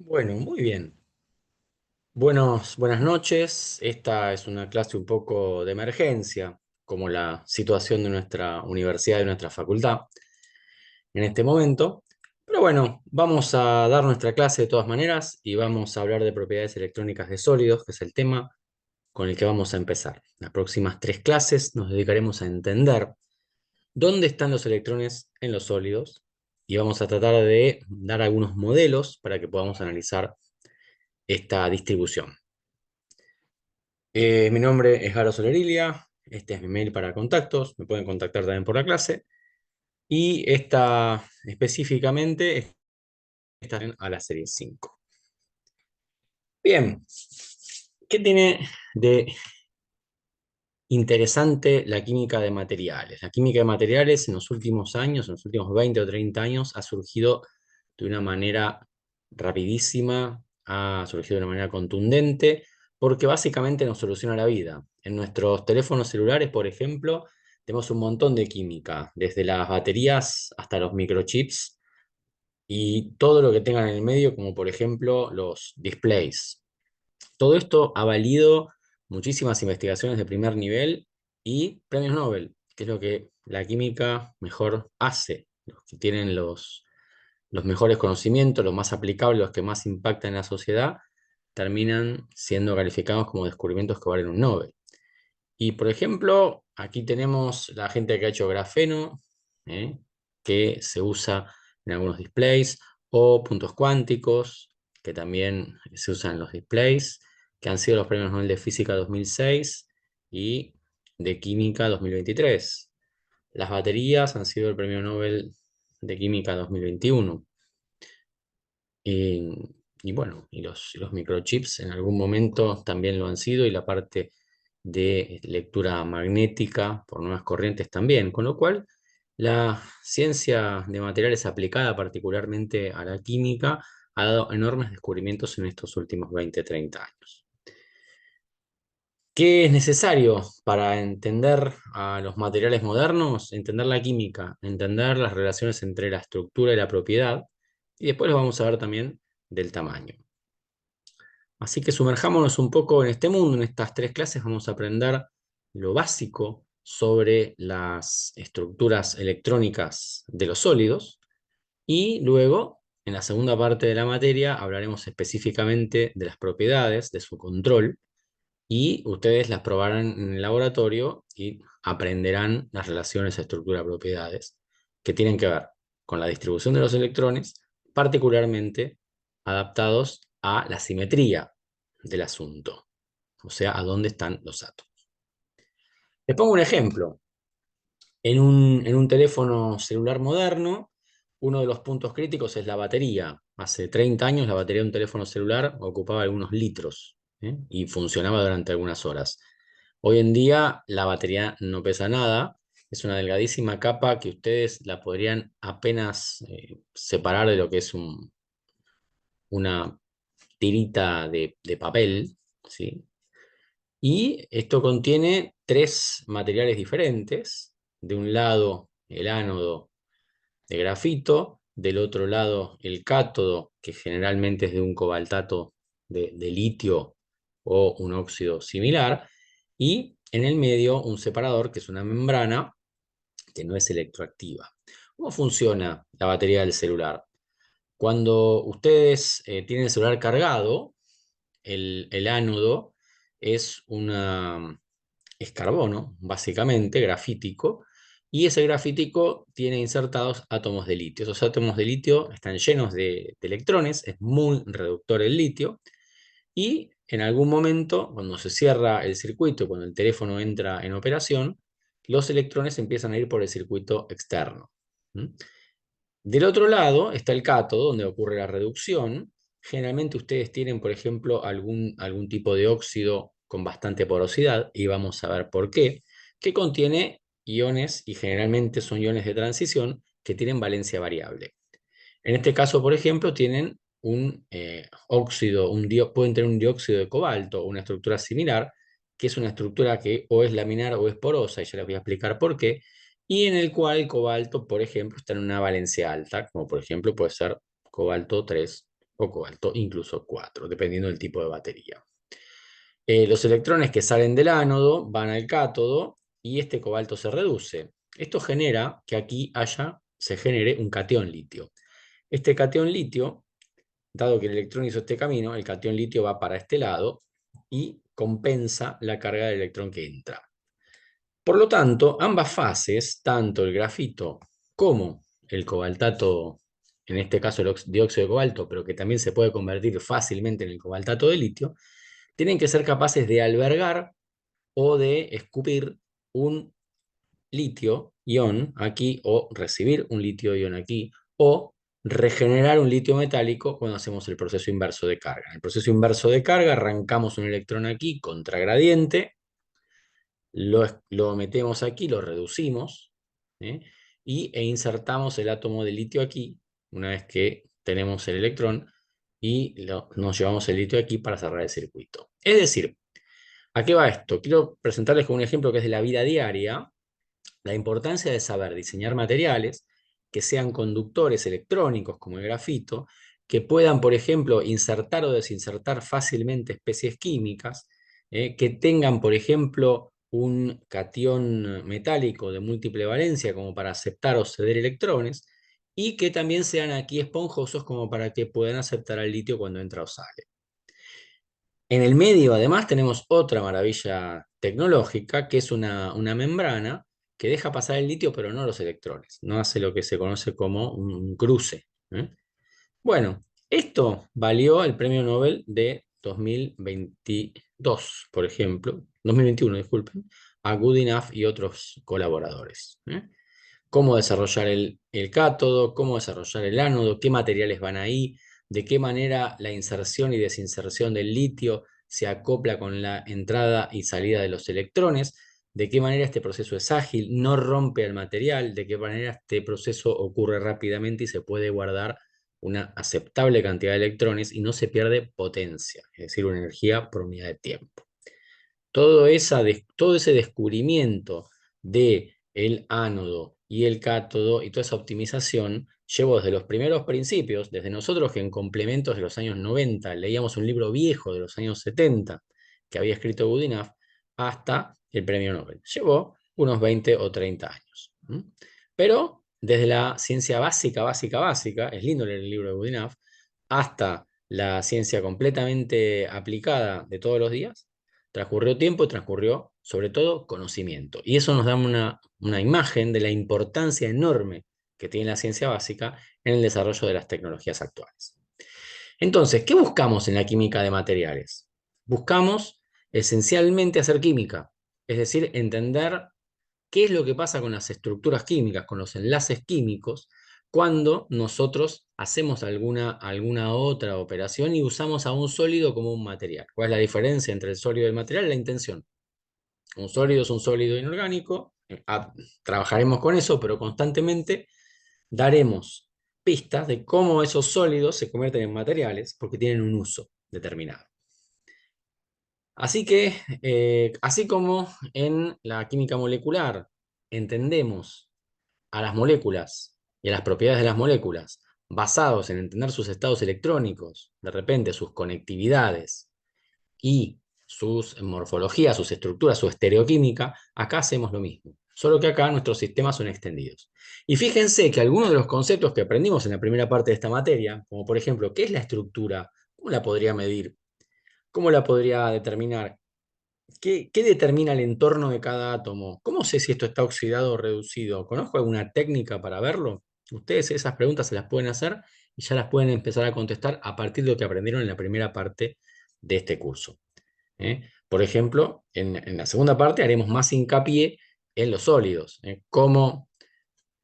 Bueno, muy bien. Buenas noches. Esta es una clase un poco de emergencia, como la situación de nuestra universidad y nuestra facultad en este momento. Pero bueno, vamos a dar nuestra clase de todas maneras y vamos a hablar de propiedades electrónicas de sólidos, que es el tema con el que vamos a empezar. Las próximas tres clases nos dedicaremos a entender dónde están los electrones en los sólidos y vamos a tratar de dar algunos modelos para que podamos analizar esta distribución. Mi nombre es Garo Solerilia, este es mi mail para contactos, me pueden contactar también por la clase, y esta específicamente está a la serie 5. Bien, ¿qué tiene de interesante la química de materiales? La química de materiales en los últimos años, en los últimos 20 o 30 años, ha surgido de una manera rapidísima, ha surgido de una manera contundente, porque básicamente nos soluciona la vida. En nuestros teléfonos celulares, por ejemplo, tenemos un montón de química, desde las baterías hasta los microchips y todo lo que tengan en el medio, como por ejemplo los displays. Todo esto ha valido muchísimas investigaciones de primer nivel y premios Nobel, que es lo que la química mejor hace. Los que tienen los mejores conocimientos, los más aplicables, los que más impactan en la sociedad, terminan siendo calificados como descubrimientos que valen un Nobel. Y por ejemplo, aquí tenemos la gente que ha hecho grafeno, ¿eh? Que se usa en algunos displays, o puntos cuánticos, que también se usan en los displays, que han sido los premios Nobel de Física 2006 y de Química 2023. Las baterías han sido el premio Nobel de Química 2021. Y, y bueno, y los microchips en algún momento también lo han sido, y la parte de lectura magnética por nuevas corrientes también, con lo cual la ciencia de materiales aplicada particularmente a la química ha dado enormes descubrimientos en estos últimos 20-30 años. ¿Qué es necesario para entender a los materiales modernos? Entender la química, entender las relaciones entre la estructura y la propiedad, y después lo vamos a ver también del tamaño. Así que sumerjámonos un poco en este mundo. En estas tres clases vamos a aprender lo básico sobre las estructuras electrónicas de los sólidos, y luego, en la segunda parte de la materia, hablaremos específicamente de las propiedades, de su control, y ustedes las probarán en el laboratorio y aprenderán las relaciones estructura-propiedades que tienen que ver con la distribución de los electrones, particularmente adaptados a la simetría del asunto, o sea, a dónde están los átomos. Les pongo un ejemplo. En un teléfono celular moderno, uno de los puntos críticos es la batería. Hace 30 años la batería de un teléfono celular ocupaba algunos litros, y funcionaba durante algunas horas. Hoy en día la batería no pesa nada, es una delgadísima capa que ustedes la podrían apenas separar de lo que es una tirita de papel, ¿sí? Y esto contiene tres materiales diferentes. De un lado, el ánodo de grafito, del otro lado, el cátodo, que generalmente es de un cobaltato de litio o un óxido similar, y en el medio un separador, que es una membrana que no es electroactiva. ¿Cómo funciona la batería del celular? Cuando ustedes tienen el celular cargado, el ánodo es es carbono, básicamente, grafítico, y ese grafítico tiene insertados átomos de litio. Esos átomos de litio están llenos de electrones, es muy reductor el litio, y en algún momento, cuando se cierra el circuito, cuando el teléfono entra en operación, los electrones empiezan a ir por el circuito externo. ¿Mm? Del otro lado está el cátodo, donde ocurre la reducción. Generalmente ustedes tienen, por ejemplo, algún tipo de óxido con bastante porosidad, y vamos a ver por qué, que contiene iones, y generalmente son iones de transición que tienen valencia variable. En este caso, por ejemplo, tienen un óxido, pueden tener un dióxido de cobalto, una estructura similar, que es una estructura que o es laminar o es porosa, y ya les voy a explicar por qué, y en el cual el cobalto, por ejemplo, está en una valencia alta, como por ejemplo puede ser cobalto 3 o cobalto, incluso 4, dependiendo del tipo de batería. Los electrones que salen del ánodo van al cátodo y este cobalto se reduce. Esto genera que aquí se genere un catión litio. Este catión litio, dado que el electrón hizo este camino, el catión litio va para este lado y compensa la carga del electrón que entra. Por lo tanto, ambas fases, tanto el grafito como el cobaltato, en este caso el dióxido de cobalto, pero que también se puede convertir fácilmente en el cobaltato de litio, tienen que ser capaces de albergar o de escupir un litio-ion aquí, o recibir un litio-ion aquí, o regenerar un litio metálico cuando hacemos el proceso inverso de carga. En el proceso inverso de carga arrancamos un electrón aquí contra gradiente, lo metemos aquí, lo reducimos, ¿eh? E insertamos el átomo de litio aquí, una vez que tenemos el electrón, y nos llevamos el litio aquí para cerrar el circuito. Es decir, ¿a qué va esto? Quiero presentarles con un ejemplo que es de la vida diaria, la importancia de saber diseñar materiales que sean conductores electrónicos como el grafito, que puedan, por ejemplo, insertar o desinsertar fácilmente especies químicas, que tengan, por ejemplo, un catión metálico de múltiple valencia como para aceptar o ceder electrones, y que también sean aquí esponjosos como para que puedan aceptar al litio cuando entra o sale. En el medio, además, tenemos otra maravilla tecnológica, que es una membrana que deja pasar el litio, pero no los electrones. No hace lo que se conoce como un cruce. ¿Eh? Bueno, esto valió el premio Nobel de 2022, por ejemplo, 2021, disculpen, a Goodenough y otros colaboradores. ¿Eh? Cómo desarrollar el cátodo, cómo desarrollar el ánodo, qué materiales van ahí, de qué manera la inserción y desinserción del litio se acopla con la entrada y salida de los electrones, de qué manera este proceso es ágil, no rompe el material, de qué manera este proceso ocurre rápidamente y se puede guardar una aceptable cantidad de electrones y no se pierde potencia, es decir, una energía por unidad de tiempo. Todo ese descubrimiento de el ánodo y el cátodo y toda esa optimización llevó desde los primeros principios, desde nosotros que en complementos de los años 90 leíamos un libro viejo de los años 70 que había escrito Goodenough, hasta el premio Nobel. Llevó unos 20 o 30 años. Pero desde la ciencia básica, básica, básica, es lindo leer el libro de Goodenough, hasta la ciencia completamente aplicada de todos los días, transcurrió tiempo y transcurrió, sobre todo, conocimiento. Y eso nos da una imagen de la importancia enorme que tiene la ciencia básica en el desarrollo de las tecnologías actuales. Entonces, ¿qué buscamos en la química de materiales? Buscamos esencialmente hacer química, es decir, entender qué es lo que pasa con las estructuras químicas, con los enlaces químicos, cuando nosotros hacemos alguna otra operación y usamos a un sólido como un material. ¿Cuál es la diferencia entre el sólido y el material? La intención. Un sólido es un sólido inorgánico, trabajaremos con eso, pero constantemente daremos pistas de cómo esos sólidos se convierten en materiales porque tienen un uso determinado. Así que, así como en la química molecular entendemos a las moléculas y a las propiedades de las moléculas basados en entender sus estados electrónicos, de repente sus conectividades y sus morfologías, sus estructuras, su estereoquímica, acá hacemos lo mismo. Solo que acá nuestros sistemas son extendidos. Y fíjense que algunos de los conceptos que aprendimos en la primera parte de esta materia, como por ejemplo, ¿qué es la estructura? ¿Cómo la podría medir? ¿Cómo la podría determinar? ¿Qué determina el entorno de cada átomo? ¿Cómo sé si esto está oxidado o reducido? ¿Conozco alguna técnica para verlo? Ustedes esas preguntas se las pueden hacer y ya las pueden empezar a contestar a partir de lo que aprendieron en la primera parte de este curso. Por ejemplo, en la segunda parte haremos más hincapié en los sólidos. ¿Cómo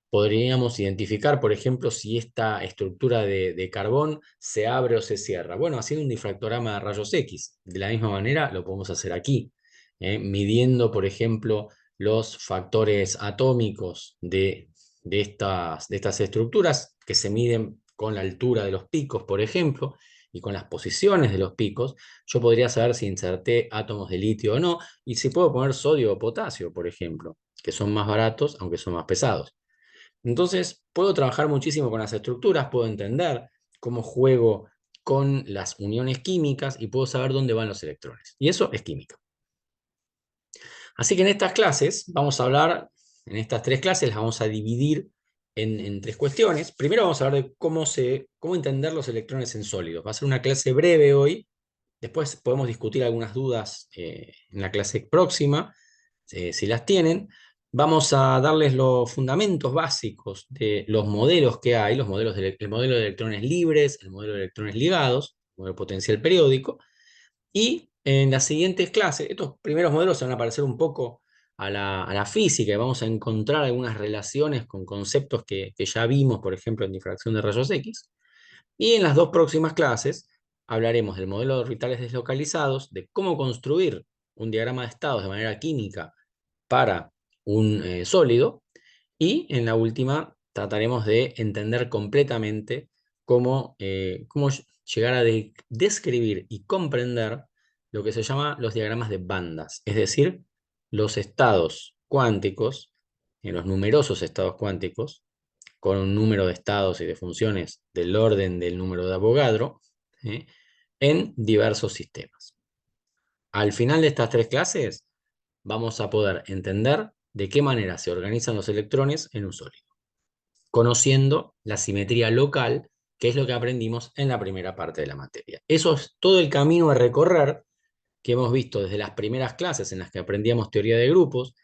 podríamos identificar, por ejemplo, si esta estructura de carbón se abre o se cierra? Bueno, haciendo un difractograma de rayos X. De la misma manera lo podemos hacer aquí, midiendo, por ejemplo, los factores atómicos de estas estructuras que se miden con la altura de los picos, por ejemplo, y con las posiciones de los picos. Yo podría saber si inserté átomos de litio o no, y si puedo poner sodio o potasio, por ejemplo, que son más baratos, aunque son más pesados. Entonces, puedo trabajar muchísimo con las estructuras, puedo entender cómo juego con las uniones químicas y puedo saber dónde van los electrones. Y eso es química. Así que en estas clases vamos a hablar, en estas 3 clases las vamos a dividir en 3 cuestiones. Primero vamos a hablar de cómo entender los electrones en sólidos. Va a ser una clase breve hoy. Después podemos discutir algunas dudas en la clase próxima, si las tienen. Vamos a darles los fundamentos básicos de los modelos que hay, el modelo de electrones libres, el modelo de electrones ligados, el modelo potencial periódico. Y en las siguientes clases, estos primeros modelos se van a parecer un poco a la física, y vamos a encontrar algunas relaciones con conceptos que ya vimos, por ejemplo, en difracción de rayos X. Y en las 2 próximas clases hablaremos del modelo de orbitales deslocalizados, de cómo construir un diagrama de estados de manera química para un sólido, y en la última trataremos de entender completamente cómo llegar a describir y comprender lo que se llama los diagramas de bandas, es decir, los estados cuánticos, los numerosos estados cuánticos, con un número de estados y de funciones del orden del número de Avogadro, en diversos sistemas. Al final de estas 3 clases vamos a poder entender de qué manera se organizan los electrones en un sólido, conociendo la simetría local, que es lo que aprendimos en la primera parte de la materia. Eso es todo el camino a recorrer que hemos visto desde las primeras clases en las que aprendíamos teoría de grupos,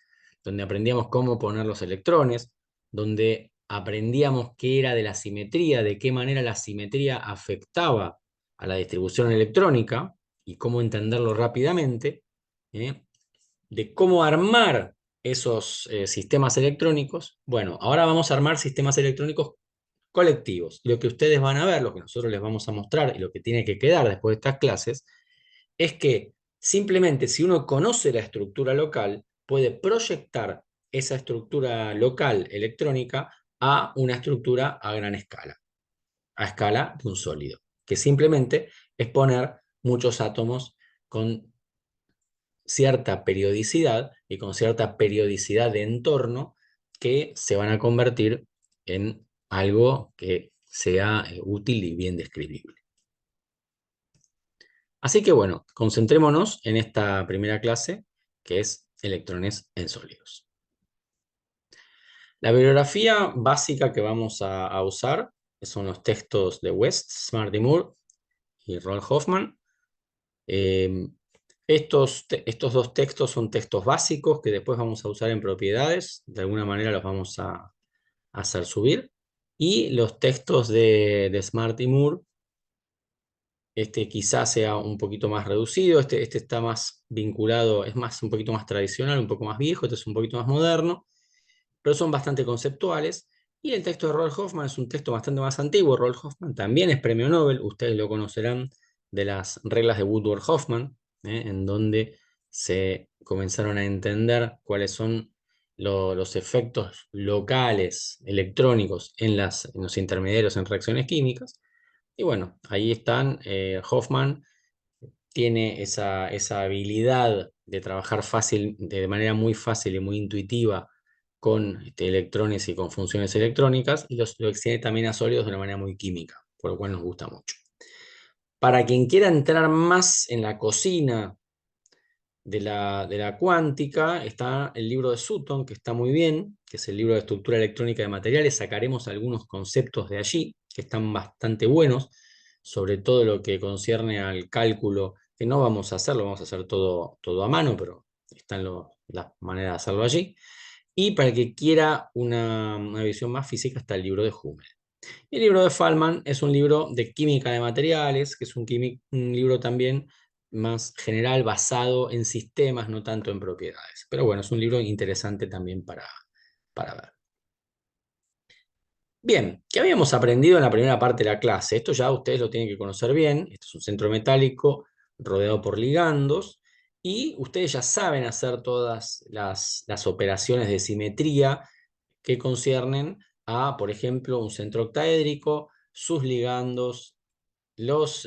donde aprendíamos cómo poner los electrones, donde aprendíamos qué era de la simetría, de qué manera la simetría afectaba a la distribución electrónica y cómo entenderlo rápidamente, de cómo armar esos sistemas electrónicos. Bueno, ahora vamos a armar sistemas electrónicos colectivos. Lo que ustedes van a ver, lo que nosotros les vamos a mostrar y lo que tiene que quedar después de estas clases, es que simplemente si uno conoce la estructura local, puede proyectar esa estructura local electrónica a una estructura a gran escala, a escala de un sólido, que simplemente es poner muchos átomos con cierta periodicidad y con cierta periodicidad de entorno que se van a convertir en algo que sea útil y bien describible. Así que bueno, concentrémonos en esta primera clase, que es electrones en sólidos. La bibliografía básica que vamos a usar son los textos de West, Smart y Moore y Rolf Hoffman. Estos 2 textos son textos básicos que después vamos a usar en propiedades, de alguna manera los vamos a hacer subir. Y los textos de Smart y Moore, quizás sea un poquito más reducido, este está más vinculado, es un poquito más tradicional, un poco más viejo, este es un poquito más moderno, pero son bastante conceptuales. Y el texto de Rolf Hoffman es un texto bastante más antiguo. Rolf Hoffman también es premio Nobel, ustedes lo conocerán de las reglas de Woodward-Hoffman, en donde se comenzaron a entender cuáles son los efectos locales electrónicos en los intermediarios en reacciones químicas. Y bueno, ahí están. Hoffman tiene esa habilidad de trabajar de manera muy fácil y muy intuitiva con electrones y con funciones electrónicas, y lo extiende también a sólidos de una manera muy química, por lo cual nos gusta mucho. Para quien quiera entrar más en la cocina de la cuántica, está el libro de Sutton, que está muy bien, que es el libro de estructura electrónica de materiales. Sacaremos algunos conceptos de allí, que están bastante buenos, sobre todo lo que concierne al cálculo, que no vamos a hacerlo, vamos a hacer todo a mano, pero están las maneras de hacerlo allí. Y para el que quiera una visión más física, está el libro de Hummel. El libro de Feldman es un libro de química de materiales, que es un libro también más general, basado en sistemas, no tanto en propiedades. Pero bueno, es un libro interesante también para ver. Bien, ¿qué habíamos aprendido en la primera parte de la clase? Esto ya ustedes lo tienen que conocer bien. Esto es un centro metálico rodeado por ligandos, y ustedes ya saben hacer todas las operaciones de simetría que conciernen a, por ejemplo, un centro octaédrico, sus ligandos, las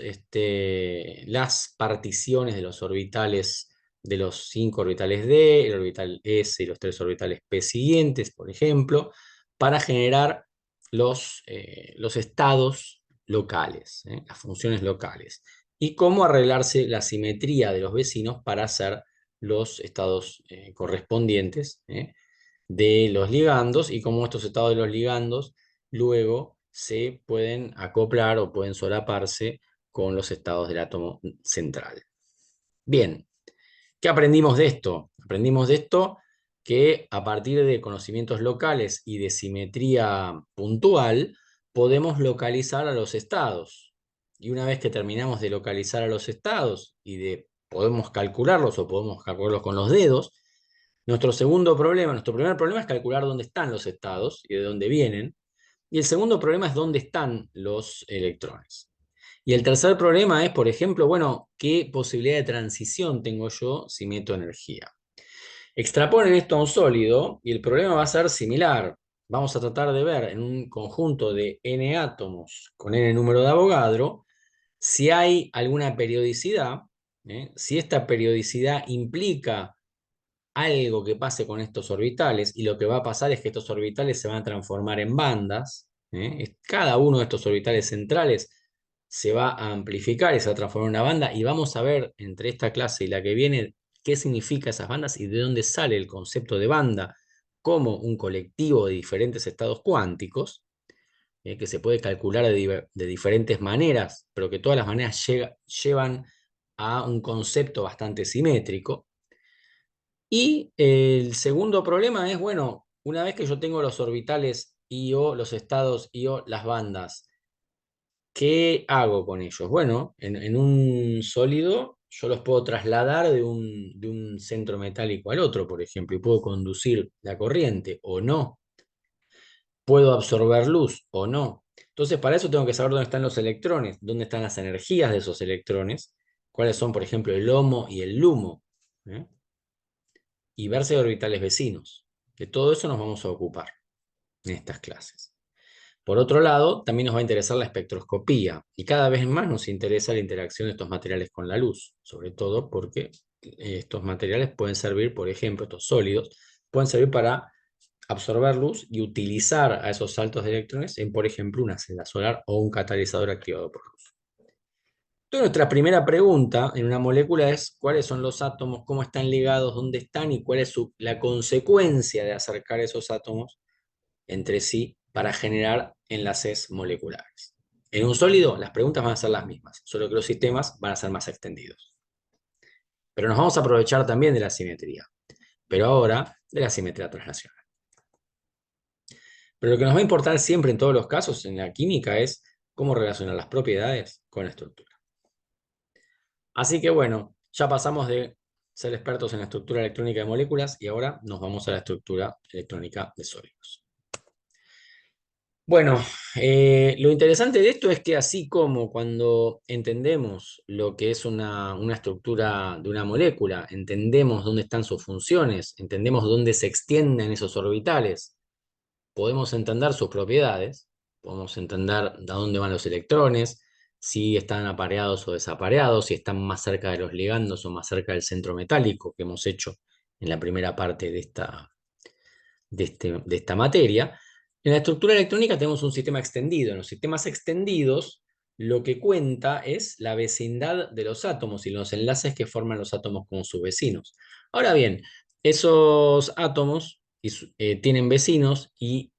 particiones de los orbitales, de los 5 orbitales D, el orbital S y los 3 orbitales P siguientes, por ejemplo, para generar los estados locales, las funciones locales, y cómo arreglarse la simetría de los vecinos para hacer los estados correspondientes de los ligandos, y cómo estos estados de los ligandos luego se pueden acoplar o pueden solaparse con los estados del átomo central. Bien, ¿qué aprendimos de esto? Aprendimos de esto que a partir de conocimientos locales y de simetría puntual, podemos localizar a los estados. Y una vez que terminamos de localizar a los estados y podemos calcularlos o podemos calcularlos con los dedos, nuestro primer problema es calcular dónde están los estados y de dónde vienen. Y el segundo problema es dónde están los electrones. Y el tercer problema es, por ejemplo, bueno, ¿qué posibilidad de transición tengo yo si meto energía? Extrapolen esto a un sólido y el problema va a ser similar. Vamos a tratar de ver en un conjunto de n átomos con n número de Avogadro si hay alguna periodicidad, si esta periodicidad implica algo que pase con estos orbitales, y lo que va a pasar es que estos orbitales se van a transformar en bandas. Cada uno de estos orbitales centrales se va a amplificar y se va a transformar en una banda, y vamos a ver entre esta clase y la que viene qué significa esas bandas y de dónde sale el concepto de banda como un colectivo de diferentes estados cuánticos, que se puede calcular de diferentes maneras, pero que todas las maneras llevan a un concepto bastante simétrico. Y el segundo problema es, bueno, una vez que yo tengo los orbitales IO, los estados IO, las bandas, ¿qué hago con ellos? Bueno, en un sólido yo los puedo trasladar de un centro metálico al otro, por ejemplo, y puedo conducir la corriente o no. Puedo absorber luz o no. Entonces, para eso tengo que saber dónde están los electrones, dónde están las energías de esos electrones, cuáles son, por ejemplo, el HOMO y el LUMO, y ver si hay orbitales vecinos. De todo eso nos vamos a ocupar en estas clases. Por otro lado, también nos va a interesar la espectroscopía, y cada vez más nos interesa la interacción de estos materiales con la luz, sobre todo porque estos materiales pueden servir, por ejemplo, estos sólidos, pueden servir para absorber luz y utilizar a esos saltos de electrones en, por ejemplo, una celda solar o un catalizador activado por luz. Entonces, nuestra primera pregunta en una molécula es cuáles son los átomos, cómo están ligados, dónde están y cuál es la consecuencia de acercar esos átomos entre sí para generar enlaces moleculares. En un sólido, las preguntas van a ser las mismas, solo que los sistemas van a ser más extendidos. Pero nos vamos a aprovechar también de la simetría, pero ahora de la simetría translacional. Pero lo que nos va a importar siempre en todos los casos en la química es cómo relacionar las propiedades con la estructura. Así que bueno, ya pasamos de ser expertos en la estructura electrónica de moléculas y ahora nos vamos a la estructura electrónica de sólidos. Bueno, lo interesante de esto es que así como cuando entendemos lo que es una estructura de una molécula, entendemos dónde están sus funciones, entendemos dónde se extienden esos orbitales, podemos entender sus propiedades, podemos entender de dónde van los electrones, si están apareados o desapareados, si están más cerca de los ligandos o más cerca del centro metálico, que hemos hecho en la primera parte de esta materia. En la estructura electrónica tenemos un sistema extendido. En los sistemas extendidos, lo que cuenta es la vecindad de los átomos y los enlaces que forman los átomos con sus vecinos. Ahora bien, esos átomos tienen vecinos, y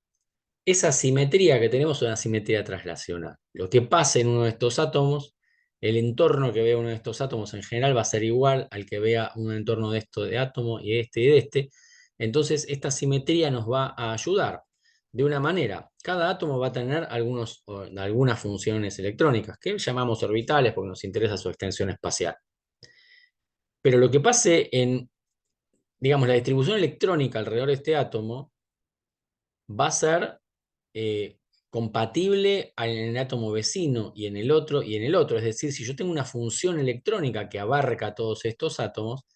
esa simetría que tenemos es una simetría translacional. Lo que pasa en uno de estos átomos, el entorno que vea uno de estos átomos en general va a ser igual al que vea un entorno de esto de átomo y de este. Entonces, esta simetría nos va a ayudar. De una manera, cada átomo va a tener algunas funciones electrónicas, que llamamos orbitales porque nos interesa su extensión espacial. Pero lo que pase en, digamos, la distribución electrónica alrededor de este átomo va a ser compatible en el átomo vecino y en el otro y en el otro. Es decir, si yo tengo una función electrónica que abarca todos estos átomos,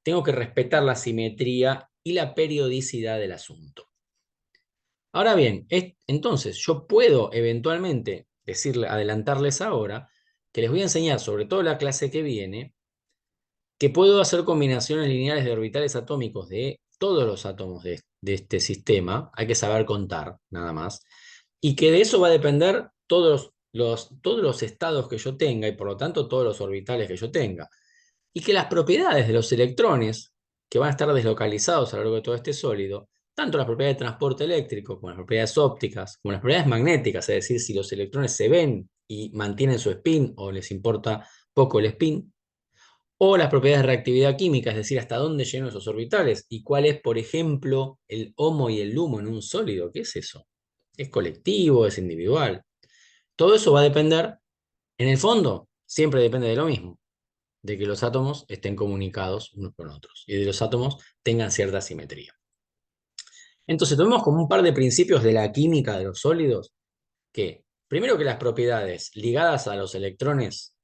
tengo que respetar la simetría y la periodicidad del asunto. Ahora bien, entonces yo puedo eventualmente adelantarles ahora que les voy a enseñar, sobre todo la clase que viene, que puedo hacer combinaciones lineales de orbitales atómicos de todos los átomos de este sistema. Hay que saber contar, nada más. Y que de eso va a depender todos los estados que yo tenga y por lo tanto todos los orbitales que yo tenga. Y que las propiedades de los electrones, que van a estar deslocalizados a lo largo de todo este sólido, tanto las propiedades de transporte eléctrico como las propiedades ópticas, como las propiedades magnéticas, es decir, si los electrones se ven y mantienen su spin o les importa poco el spin, o las propiedades de reactividad química, es decir, hasta dónde llegan esos orbitales y cuál es, por ejemplo, el HOMO y el LUMO en un sólido. ¿Qué es eso? ¿Es colectivo? ¿Es individual? Todo eso va a depender, en el fondo, siempre depende de lo mismo, de que los átomos estén comunicados unos con otros y de los átomos tengan cierta simetría. Entonces, tomemos como un par de principios de la química de los sólidos, que primero que las propiedades ligadas a los electrones,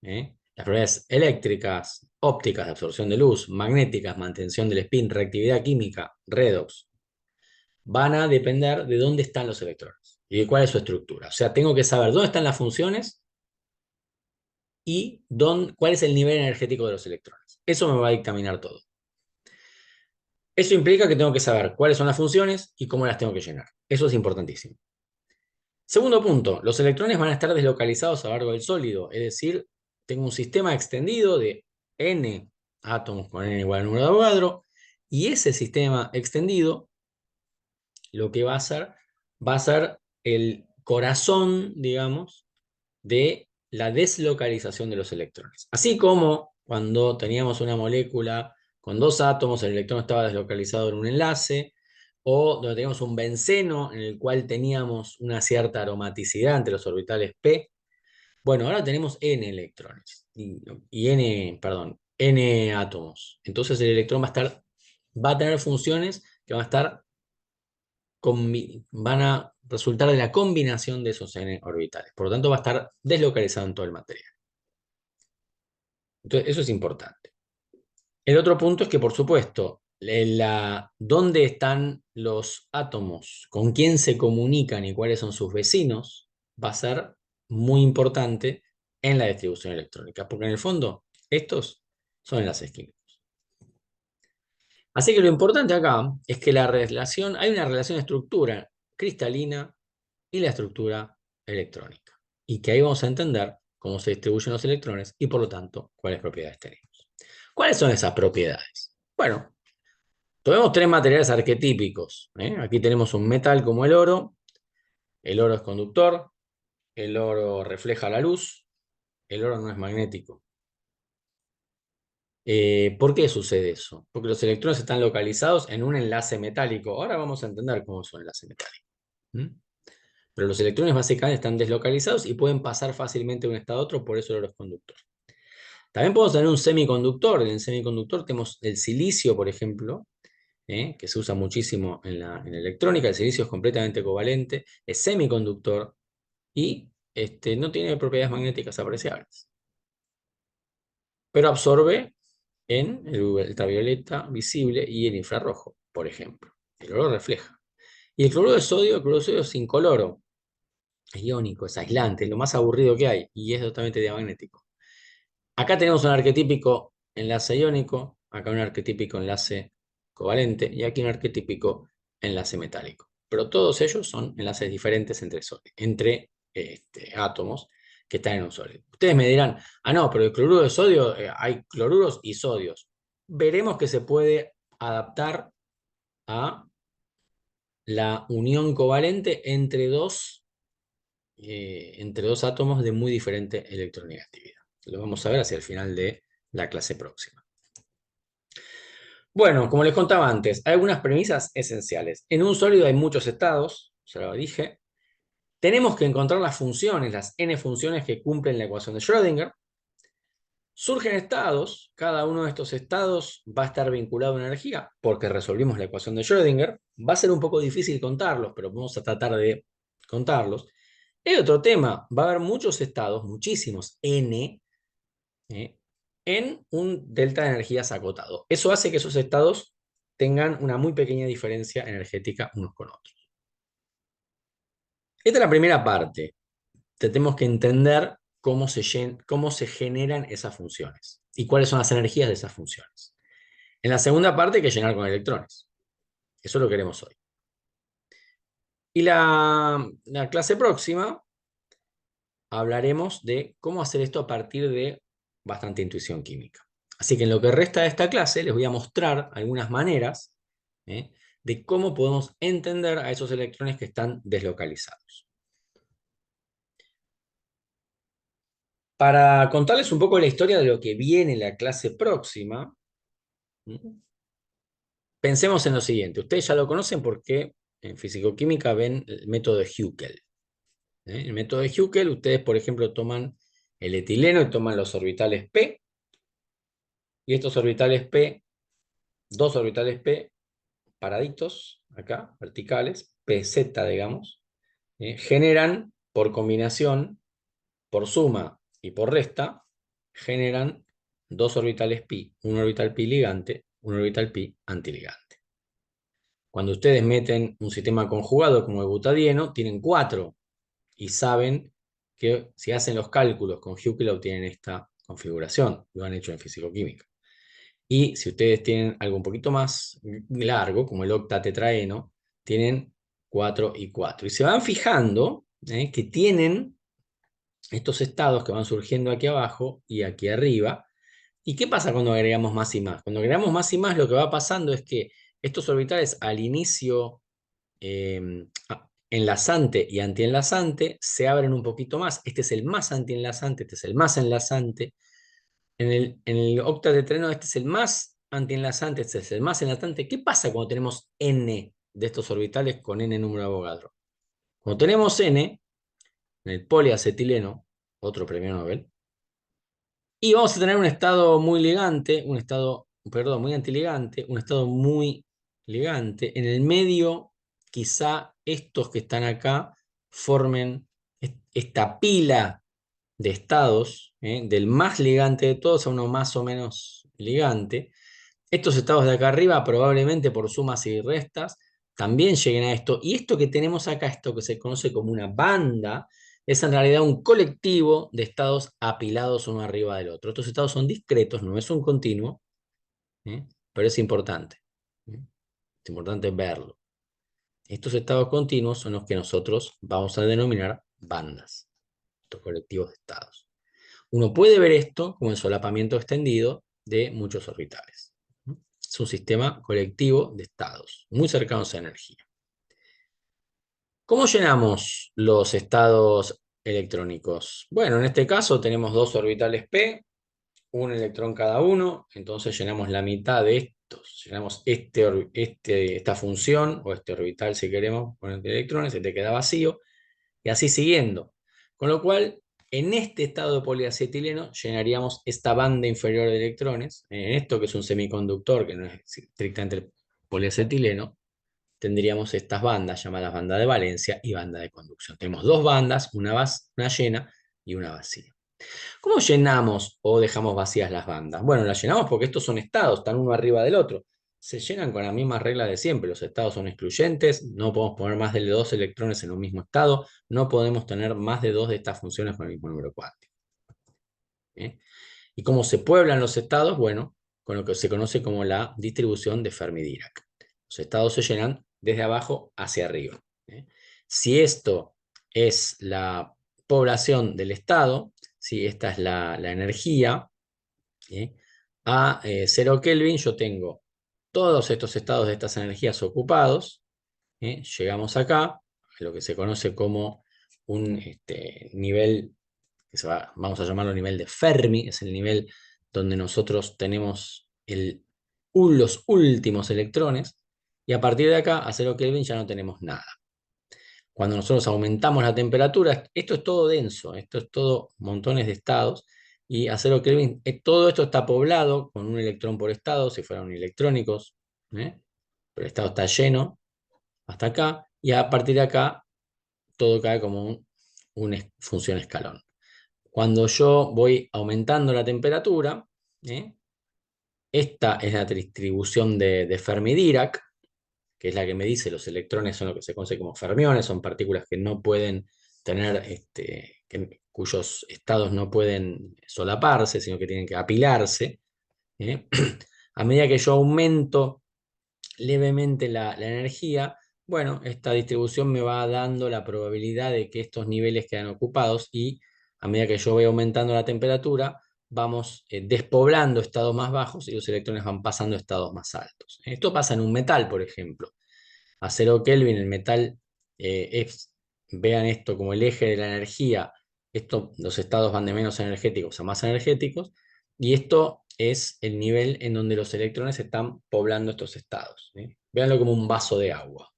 las propiedades eléctricas, ópticas de absorción de luz, magnéticas, mantención del spin, reactividad química, redox, van a depender de dónde están los electrones y de cuál es su estructura. O sea, tengo que saber dónde están las funciones y cuál es el nivel energético de los electrones. Eso me va a dictaminar todo. Eso implica que tengo que saber cuáles son las funciones y cómo las tengo que llenar. Eso es importantísimo. Segundo punto, los electrones van a estar deslocalizados a lo largo del sólido, es decir, tengo un sistema extendido de n átomos con n igual al número de Avogadro, y ese sistema extendido lo que va a ser el corazón, digamos, de la deslocalización de los electrones. Así como cuando teníamos una molécula con dos átomos, el electrón estaba deslocalizado en un enlace, o donde teníamos un benceno en el cual teníamos una cierta aromaticidad entre los orbitales p. Bueno, ahora tenemos n electrones n átomos. Entonces el electrón va a tener funciones que van a resultar de la combinación de esos n orbitales. Por lo tanto, va a estar deslocalizado en todo el material. Entonces, eso es importante. El otro punto es que, por supuesto, dónde están los átomos, con quién se comunican y cuáles son sus vecinos, va a ser muy importante en la distribución electrónica, porque en el fondo estos son enlaces químicos. Así que lo importante acá es que hay una relación de estructura cristalina y la estructura electrónica. Y que ahí vamos a entender cómo se distribuyen los electrones y por lo tanto cuáles propiedades tenemos. ¿Cuáles son esas propiedades? Bueno, tomemos tres materiales arquetípicos. Aquí tenemos un metal como el oro es conductor, el oro refleja la luz, el oro no es magnético. ¿Por qué sucede eso? Porque los electrones están localizados en un enlace metálico. Ahora vamos a entender cómo es un enlace metálico. ¿Mm? Pero los electrones básicamente están deslocalizados y pueden pasar fácilmente de un estado a otro, por eso el oro es conductor. También podemos tener un semiconductor. En el semiconductor tenemos el silicio, por ejemplo, que se usa muchísimo en la electrónica. El silicio es completamente covalente, es semiconductor y no tiene propiedades magnéticas apreciables. Pero absorbe en el ultravioleta visible y el infrarrojo, por ejemplo. El oro refleja. Y el cloruro de sodio es incoloro, es iónico, es aislante, es lo más aburrido que hay y es totalmente diamagnético. Acá tenemos un arquetípico enlace iónico, acá un arquetípico enlace covalente y aquí un arquetípico enlace metálico. Pero todos ellos son enlaces diferentes entre átomos que están en un sólido. Ustedes me dirán, no, pero el cloruro de sodio, hay cloruros y sodios. Veremos que se puede adaptar a la unión covalente entre dos átomos de muy diferente electronegatividad. Lo vamos a ver hacia el final de la clase próxima. Bueno, como les contaba antes, hay algunas premisas esenciales. En un sólido hay muchos estados, ya lo dije. Tenemos que encontrar las funciones, las n funciones que cumplen la ecuación de Schrödinger. Surgen estados, cada uno de estos estados va a estar vinculado a una energía, porque resolvimos la ecuación de Schrödinger. Va a ser un poco difícil contarlos, pero vamos a tratar de contarlos. Hay otro tema, va a haber muchos estados, muchísimos n, en un delta de energías acotado. Eso hace que esos estados tengan una muy pequeña diferencia energética unos con otros. Esta es la primera parte. Tenemos que entender cómo se generan esas funciones y cuáles son las energías de esas funciones. En la segunda parte hay que llenar con electrones. Eso lo queremos hoy. Y la clase próxima hablaremos de cómo hacer esto a partir de bastante intuición química. Así que en lo que resta de esta clase les voy a mostrar algunas maneras de cómo podemos entender a esos electrones que están deslocalizados. Para contarles un poco la historia de lo que viene en la clase próxima, pensemos en lo siguiente. Ustedes ya lo conocen porque en fisicoquímica ven el método de Huckel. El método de Huckel, ustedes, por ejemplo, toman el etileno y toman los orbitales p, y estos orbitales p, dos orbitales p paraditos, acá, verticales, pz, digamos, generan por combinación, por suma y por resta, generan dos orbitales pi, un orbital pi ligante, un orbital pi antiligante. Cuando ustedes meten un sistema conjugado como el butadieno, tienen 4 y saben que si hacen los cálculos con Huckel obtienen esta configuración, lo han hecho en fisicoquímica. Y si ustedes tienen algo un poquito más largo, como el octatetraeno, tienen 4 y 4. Y se van fijando que tienen estos estados que van surgiendo aquí abajo y aquí arriba. ¿Y qué pasa cuando agregamos más y más? Cuando agregamos más y más, lo que va pasando es que estos orbitales al inicio enlazante y antienlazante se abren un poquito más. Este es el más antienlazante, este es el más enlazante. En el octatetraeno este es el más antienlazante, este es el más enlazante. ¿Qué pasa cuando tenemos n de estos orbitales con n número de Avogadro? Cuando tenemos n, en el poliacetileno, otro premio Nobel, y vamos a tener un estado muy ligante, un estado, perdón, muy antiligante, un estado muy ligante. En el medio, quizá estos que están acá formen esta pila de estados, del más ligante de todos a uno más o menos ligante. Estos estados de acá arriba, probablemente por sumas y restas, también lleguen a esto. Y esto que tenemos acá, esto que se conoce como una banda, es en realidad un colectivo de estados apilados uno arriba del otro. Estos estados son discretos, no es un continuo, pero es importante. Es importante verlo. Estos estados continuos son los que nosotros vamos a denominar bandas, estos colectivos de estados. Uno puede ver esto como el solapamiento extendido de muchos orbitales. Es un sistema colectivo de estados, muy cercanos a energía. ¿Cómo llenamos los estados electrónicos? Bueno, en este caso tenemos dos orbitales p, un electrón cada uno, entonces llenamos la mitad de estos, llenamos esta función, o este orbital si queremos, con electrones, se te queda vacío, y así siguiendo. Con lo cual, en este estado de poliacetileno llenaríamos esta banda inferior de electrones, en esto que es un semiconductor, que no es estrictamente el poliacetileno, tendríamos estas bandas llamadas banda de valencia y banda de conducción. Tenemos dos bandas, una llena y una vacía. ¿Cómo llenamos o dejamos vacías las bandas? Bueno, las llenamos porque estos son estados, están uno arriba del otro. Se llenan con la misma regla de siempre. Los estados son excluyentes, no podemos poner más de dos electrones en un mismo estado, no podemos tener más de dos de estas funciones con el mismo número cuántico. ¿Y cómo se pueblan los estados? Bueno, con lo que se conoce como la distribución de Fermi-Dirac. Los estados se llenan desde abajo hacia arriba. Si esto es la población del estado, si esta es la energía, a 0 Kelvin yo tengo todos estos estados de estas energías ocupados. Llegamos acá, a lo que se conoce como un nivel, vamos a llamarlo nivel de Fermi, es el nivel donde nosotros tenemos los últimos electrones, y a partir de acá, a 0 Kelvin, ya no tenemos nada. Cuando nosotros aumentamos la temperatura, esto es todo denso, esto es todo montones de estados, y a 0 Kelvin, todo esto está poblado con un electrón por estado, si fueran electrónicos, pero el estado está lleno hasta acá, y a partir de acá todo cae como una función escalón. Cuando yo voy aumentando la temperatura, esta es la distribución de Fermi-Dirac, que es la que me dice los electrones son lo que se conoce como fermiones, son partículas que no pueden tener, cuyos estados no pueden solaparse, sino que tienen que apilarse. A medida que yo aumento levemente la energía, bueno, esta distribución me va dando la probabilidad de que estos niveles quedan ocupados y a medida que yo voy aumentando la temperatura, vamos despoblando estados más bajos y los electrones van pasando a estados más altos. Esto pasa en un metal, por ejemplo. A 0 Kelvin el metal vean esto como el eje de la energía. Los estados van de menos energéticos a más energéticos, y esto es el nivel en donde los electrones están poblando estos estados. Véanlo como un vaso de agua.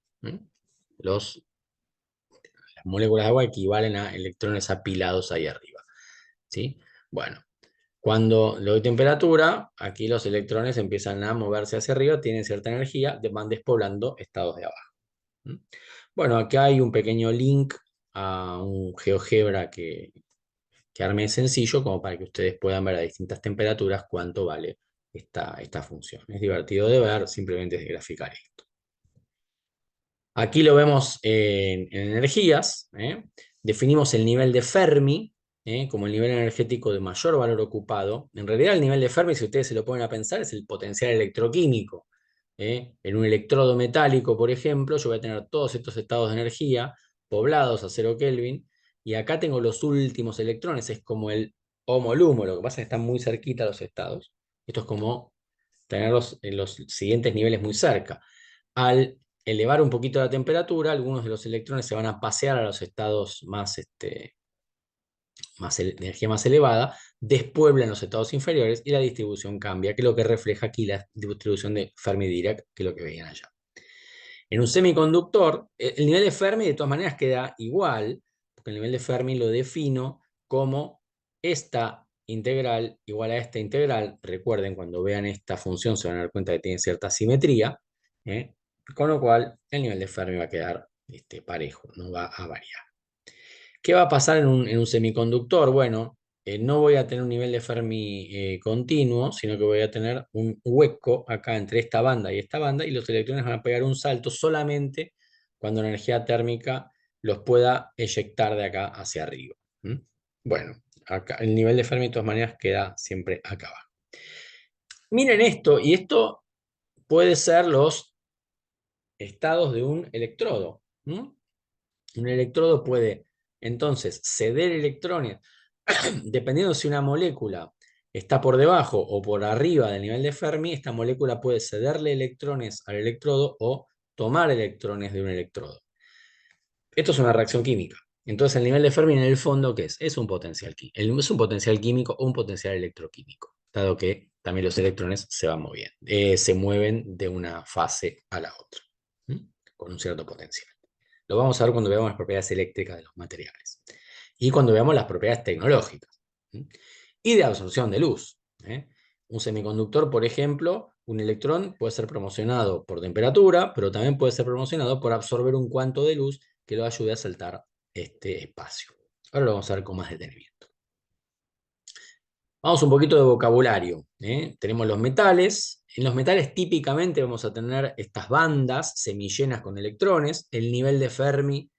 Las moléculas de agua equivalen a electrones apilados ahí arriba. ¿Sí? Bueno, cuando le doy temperatura, aquí los electrones empiezan a moverse hacia arriba, tienen cierta energía, van despoblando estados de abajo. Bueno, acá hay un pequeño link a un GeoGebra que armé sencillo, como para que ustedes puedan ver a distintas temperaturas cuánto vale esta función. Es divertido de ver, simplemente es graficar esto. Aquí lo vemos en energías. Definimos el nivel de Fermi como el nivel energético de mayor valor ocupado. En realidad el nivel de Fermi, si ustedes se lo ponen a pensar, es el potencial electroquímico. En un electrodo metálico, por ejemplo, yo voy a tener todos estos estados de energía poblados a 0 Kelvin, y acá tengo los últimos electrones, es como el HOMO-LUMO, lo que pasa es que están muy cerquita los estados. Esto es como tenerlos en los siguientes niveles muy cerca. Al elevar un poquito la temperatura, algunos de los electrones se van a pasear a los estados de energía más elevada, despueblan los estados inferiores y la distribución cambia, que es lo que refleja aquí la distribución de Fermi-Dirac, que es lo que veían allá. En un semiconductor, el nivel de Fermi de todas maneras queda igual, porque el nivel de Fermi lo defino como esta integral igual a esta integral. Recuerden, cuando vean esta función se van a dar cuenta que tiene cierta simetría, con lo cual el nivel de Fermi va a quedar parejo, no va a variar. ¿Qué va a pasar en un semiconductor? Bueno, no voy a tener un nivel de Fermi continuo, sino que voy a tener un hueco acá entre esta banda y los electrones van a pegar un salto solamente cuando la energía térmica los pueda eyectar de acá hacia arriba. Bueno, acá, el nivel de Fermi de todas maneras queda siempre acá abajo. Miren esto, y esto puede ser los estados de un electrodo. Un electrodo puede entonces ceder electrones, dependiendo si una molécula está por debajo o por arriba del nivel de Fermi, esta molécula puede cederle electrones al electrodo o tomar electrones de un electrodo. Esto es una reacción química. Entonces el nivel de Fermi en el fondo, ¿qué es? Es un potencial químico. Es un potencial químico o un potencial electroquímico, dado que también los electrones se van moviendo, se mueven de una fase a la otra, con un cierto potencial. Lo vamos a ver cuando veamos las propiedades eléctricas de los materiales. Y cuando veamos las propiedades tecnológicas. Y de absorción de luz. Un semiconductor, por ejemplo, un electrón puede ser promocionado por temperatura, pero también puede ser promocionado por absorber un cuanto de luz que lo ayude a saltar este espacio. Ahora lo vamos a ver con más detenimiento. Vamos un poquito de vocabulario. Tenemos los metales. En los metales típicamente vamos a tener estas bandas semillenas con electrones. El nivel de Fermi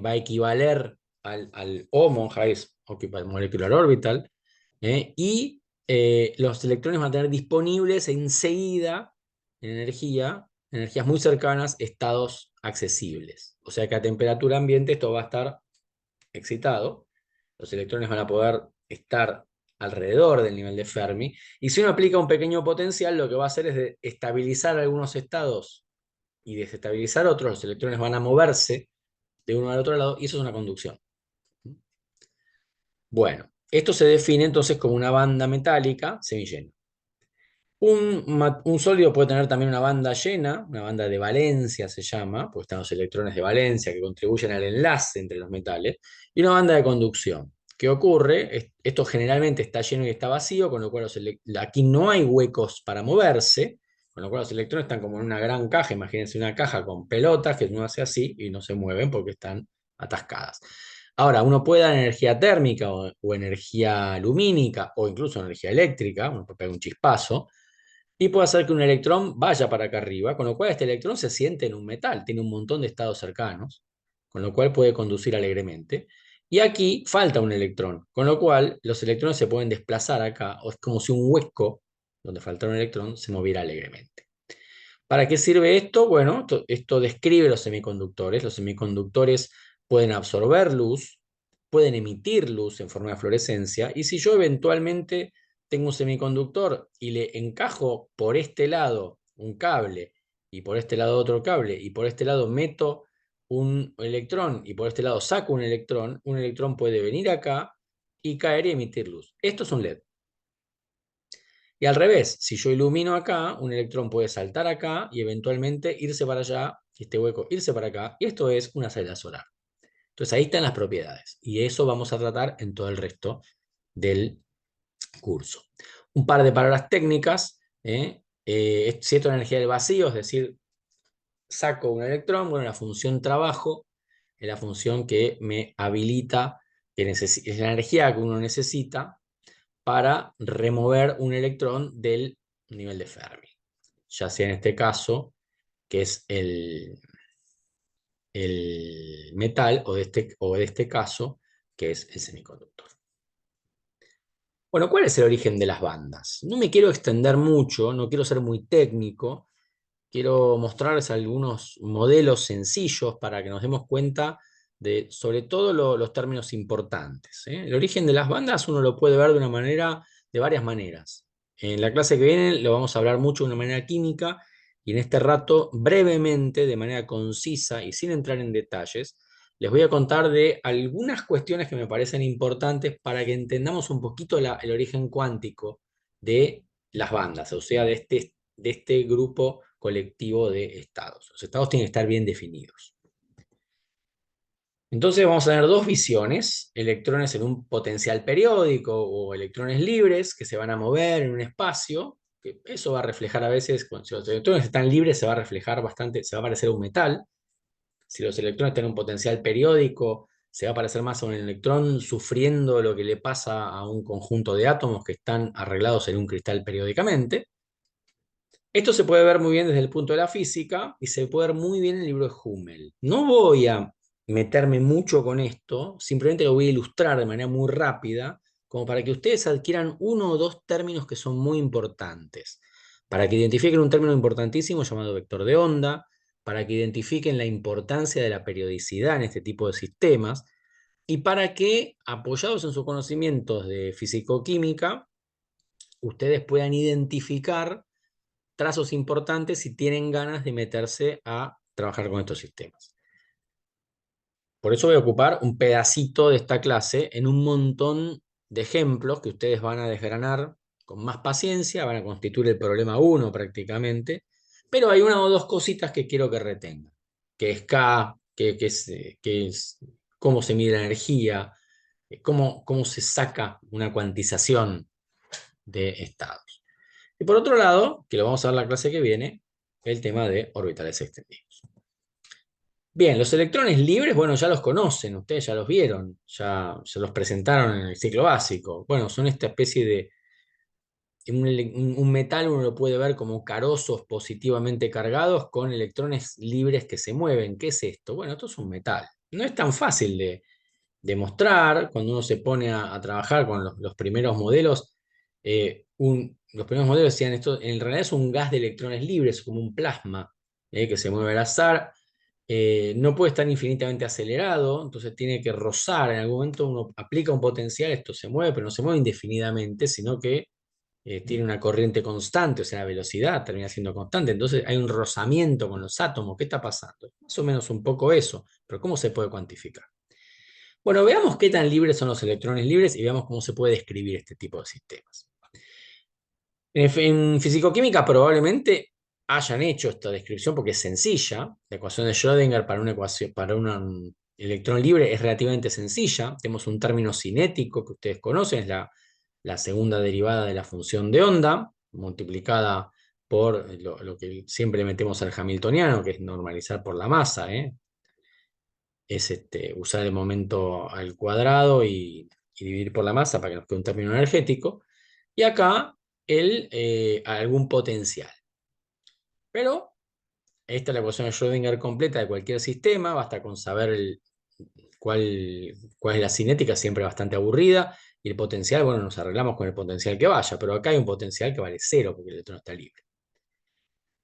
va a equivaler al HOMO, Highest Occupied Molecular Orbital, y los electrones van a tener disponibles enseguida en energías muy cercanas, estados accesibles. O sea que a temperatura ambiente esto va a estar excitado, los electrones van a poder estar alrededor del nivel de Fermi, y si uno aplica un pequeño potencial, lo que va a hacer es estabilizar algunos estados y desestabilizar otros. Los electrones van a moverse de uno al otro lado, y eso es una conducción. Bueno, esto se define entonces como una banda metálica semillena. Un sólido puede tener también una banda llena, una banda de valencia se llama, porque están los electrones de valencia que contribuyen al enlace entre los metales, y una banda de conducción. ¿Qué ocurre? Esto generalmente está lleno y está vacío, con lo cual aquí no hay huecos para moverse, con lo cual los electrones están como en una gran caja. Imagínense una caja con pelotas que uno hace así y no se mueven porque están atascadas. Ahora, uno puede dar energía térmica o energía lumínica o incluso energía eléctrica, uno puede pegar un chispazo, y puede hacer que un electrón vaya para acá arriba, con lo cual este electrón se siente en un metal, tiene un montón de estados cercanos, con lo cual puede conducir alegremente. Y aquí falta un electrón, con lo cual los electrones se pueden desplazar acá, o es como si un hueco donde faltara un electrón se moviera alegremente. ¿Para qué sirve esto? Bueno, esto describe los semiconductores. Los semiconductores pueden absorber luz, pueden emitir luz en forma de fluorescencia, y si yo eventualmente tengo un semiconductor y le encajo por este lado un cable, y por este lado otro cable, y por este lado meto un electrón, y por este lado saco un electrón puede venir acá y caer y emitir luz. Esto es un LED. Y al revés, si yo ilumino acá, un electrón puede saltar acá y eventualmente irse para allá, y este hueco irse para acá, y esto es una celda solar. Entonces ahí están las propiedades, y eso vamos a tratar en todo el resto del curso. Un par de palabras técnicas, es cierto la energía del vacío, es decir, saco un electrón, bueno, la función trabajo es la función que me habilita, es la energía que uno necesita para remover un electrón del nivel de Fermi. Ya sea en este caso, que es el metal, o de este caso, que es el semiconductor. Bueno, ¿cuál es el origen de las bandas? No me quiero extender mucho, no quiero ser muy técnico, quiero mostrarles algunos modelos sencillos para que nos demos cuenta de, sobre todo, los términos importantes, ¿eh? El origen de las bandas uno lo puede ver de varias maneras. En la clase que viene lo vamos a hablar mucho de una manera química, y en este rato, brevemente, de manera concisa y sin entrar en detalles, les voy a contar de algunas cuestiones que me parecen importantes para que entendamos un poquito el origen cuántico de las bandas, o sea, de este grupo colectivo de estados. Los estados tienen que estar bien definidos. Entonces vamos a tener dos visiones: electrones en un potencial periódico o electrones libres que se van a mover en un espacio, que eso va a reflejar a veces, si los electrones están libres se va a reflejar bastante, se va a parecer a un metal. Si los electrones tienen un potencial periódico, se va a parecer más a un electrón sufriendo lo que le pasa a un conjunto de átomos que están arreglados en un cristal periódicamente. Esto se puede ver muy bien desde el punto de la física y se puede ver muy bien en el libro de Hummel. No voy a meterme mucho con esto, simplemente lo voy a ilustrar de manera muy rápida, como para que ustedes adquieran uno o dos términos que son muy importantes. Para que identifiquen un término importantísimo llamado vector de onda, para que identifiquen la importancia de la periodicidad en este tipo de sistemas, y para que, apoyados en sus conocimientos de físico-química, ustedes puedan identificar trazos importantes si tienen ganas de meterse a trabajar con estos sistemas. Por eso voy a ocupar un pedacito de esta clase en un montón de ejemplos que ustedes van a desgranar con más paciencia, van a constituir el problema 1 prácticamente, pero hay una o dos cositas que quiero que retengan, que es K, que es cómo se mide la energía, cómo se saca una cuantización de estados. Y por otro lado, que lo vamos a ver la clase que viene, el tema de orbitales extendidos. Bien, los electrones libres, bueno, ya los conocen, ustedes ya los vieron, ya se los presentaron en el ciclo básico. Bueno, son esta especie de un metal, uno lo puede ver como carozos positivamente cargados con electrones libres que se mueven. ¿Qué es esto? Bueno, esto es un metal. No es tan fácil de demostrar cuando uno se pone a trabajar con los primeros modelos. Los primeros modelos decían esto, en realidad es un gas de electrones libres, como un plasma, que se mueve al azar. No puede estar infinitamente acelerado, entonces tiene que rozar. En algún momento uno aplica un potencial, esto se mueve, pero no se mueve indefinidamente, sino que tiene una corriente constante, o sea, la velocidad termina siendo constante. Entonces hay un rozamiento con los átomos. ¿Qué está pasando? Más o menos un poco eso, pero ¿cómo se puede cuantificar? Bueno, veamos qué tan libres son los electrones libres y veamos cómo se puede describir este tipo de sistemas. En fisicoquímica probablemente hayan hecho esta descripción porque es sencilla. La ecuación de Schrödinger para un electrón libre es relativamente sencilla. Tenemos un término cinético que ustedes conocen, es la segunda derivada de la función de onda, multiplicada por lo que siempre metemos al hamiltoniano, que es normalizar por la masa, es usar el momento al cuadrado y dividir por la masa para que nos quede un término energético. Y acá algún potencial. Pero esta es la ecuación de Schrödinger completa de cualquier sistema, basta con saber cuál es la cinética, siempre bastante aburrida, y el potencial, bueno, nos arreglamos con el potencial que vaya, pero acá hay un potencial que vale 0 porque el electrón está libre.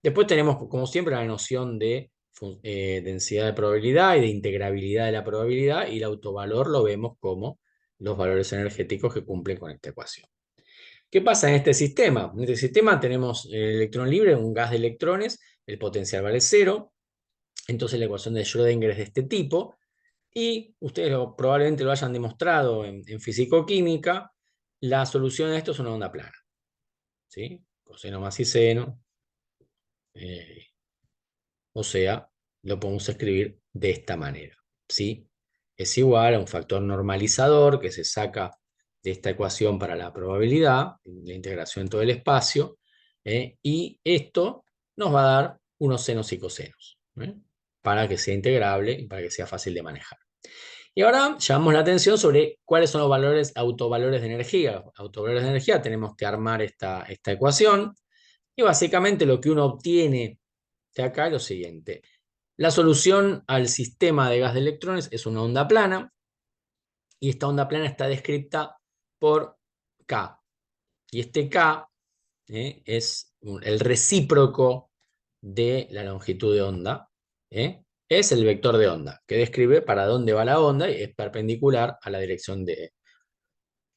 Después tenemos, como siempre, la noción de densidad de probabilidad y de integrabilidad de la probabilidad, y el autovalor lo vemos como los valores energéticos que cumplen con esta ecuación. ¿Qué pasa en este sistema? En este sistema tenemos el electrón libre, un gas de electrones, el potencial vale 0, entonces la ecuación de Schrödinger es de este tipo, y ustedes probablemente lo hayan demostrado en fisicoquímica, la solución a esto es una onda plana, ¿sí? Coseno más y seno, eh, o sea, lo podemos escribir de esta manera, ¿sí? Es igual a un factor normalizador que se saca de esta ecuación para la probabilidad, la integración en todo el espacio, y esto nos va a dar unos senos y cosenos, para que sea integrable y para que sea fácil de manejar. Y ahora llamamos la atención sobre cuáles son los valores, autovalores de energía. Autovalores de energía, tenemos que armar esta ecuación, y básicamente lo que uno obtiene de acá es lo siguiente. La solución al sistema de gas de electrones es una onda plana, y esta onda plana está descrita por K. Y este K es el recíproco de la longitud de onda. Es el vector de onda, que describe para dónde va la onda y es perpendicular a la dirección de...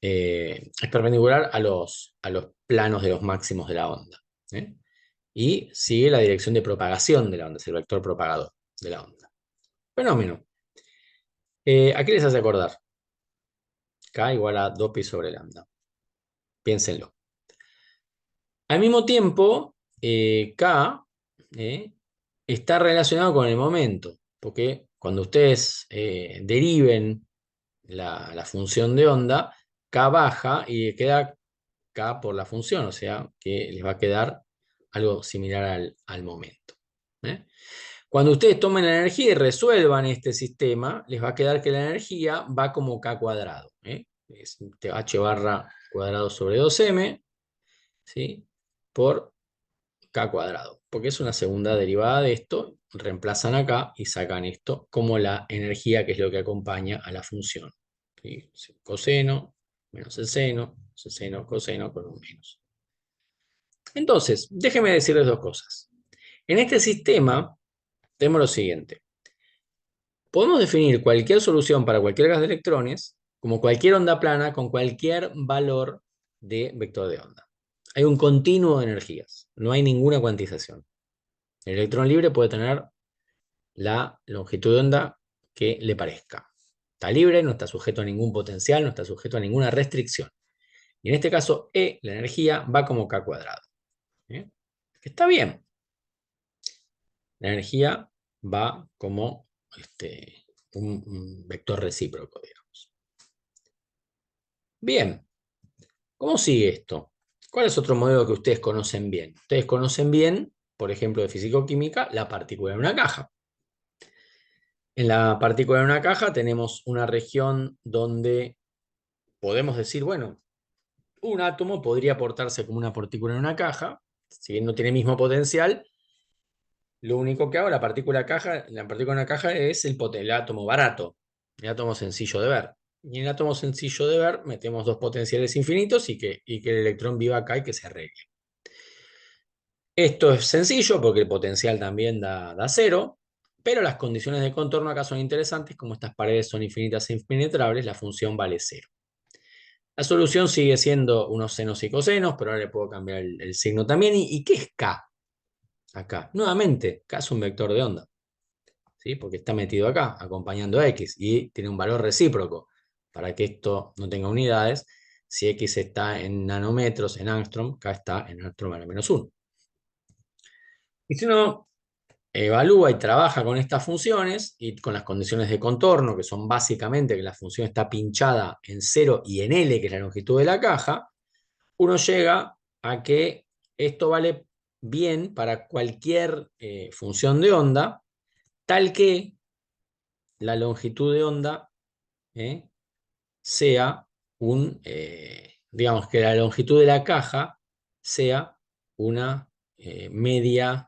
es perpendicular a los planos de los máximos de la onda. Y sigue la dirección de propagación de la onda, es el vector propagador de la onda. Fenómeno. ¿A qué les hace acordar? K igual a 2pi sobre lambda. Piénsenlo. Al mismo tiempo, K está relacionado con el momento, porque cuando ustedes deriven la función de onda, K baja y queda K por la función, o sea que les va a quedar algo similar al momento. Cuando ustedes tomen la energía y resuelvan este sistema, les va a quedar que la energía va como K cuadrado. Es H barra cuadrado sobre 2m, ¿sí? Por K cuadrado, porque es una segunda derivada de esto, reemplazan acá y sacan esto como la energía, que es lo que acompaña a la función. ¿Sí? Coseno, menos el seno, coseno con un menos. Entonces, déjenme decirles dos cosas. En este sistema tenemos lo siguiente. Podemos definir cualquier solución para cualquier gas de electrones como cualquier onda plana con cualquier valor de vector de onda. Hay un continuo de energías, no hay ninguna cuantización. El electrón libre puede tener la longitud de onda que le parezca. Está libre, no está sujeto a ningún potencial, no está sujeto a ninguna restricción. Y en este caso, la energía va como K cuadrado. Está bien. La energía va como un vector recíproco, digamos. Bien, ¿cómo sigue esto? ¿Cuál es otro modelo que ustedes conocen bien? Ustedes conocen bien, por ejemplo, de fisicoquímica, la partícula de una caja. En la partícula de una caja tenemos una región donde podemos decir, bueno, un átomo podría portarse como una partícula en una caja, si bien no tiene el mismo potencial. Lo único que hago la partícula de una caja es el átomo barato, el átomo sencillo de ver. Y en el átomo sencillo de ver metemos dos potenciales infinitos y que el electrón viva acá y que se arregle. Esto es sencillo porque el potencial también da 0, pero las condiciones de contorno acá son interesantes. Como estas paredes son infinitas e impenetrables, la función vale 0. La solución sigue siendo unos senos y cosenos, pero ahora le puedo cambiar el signo también. ¿Y qué es K? Acá. Nuevamente, K es un vector de onda, ¿sí? Porque está metido acá, acompañando a X, y tiene un valor recíproco. Para que esto no tenga unidades, si X está en nanómetros, en angstrom, K está en angstrom a la -1. Y si uno evalúa y trabaja con estas funciones y con las condiciones de contorno, que son básicamente que la función está pinchada en 0 y en L, que es la longitud de la caja, uno llega a que esto vale bien para cualquier función de onda, tal que la longitud de onda sea digamos que la longitud de la caja sea una media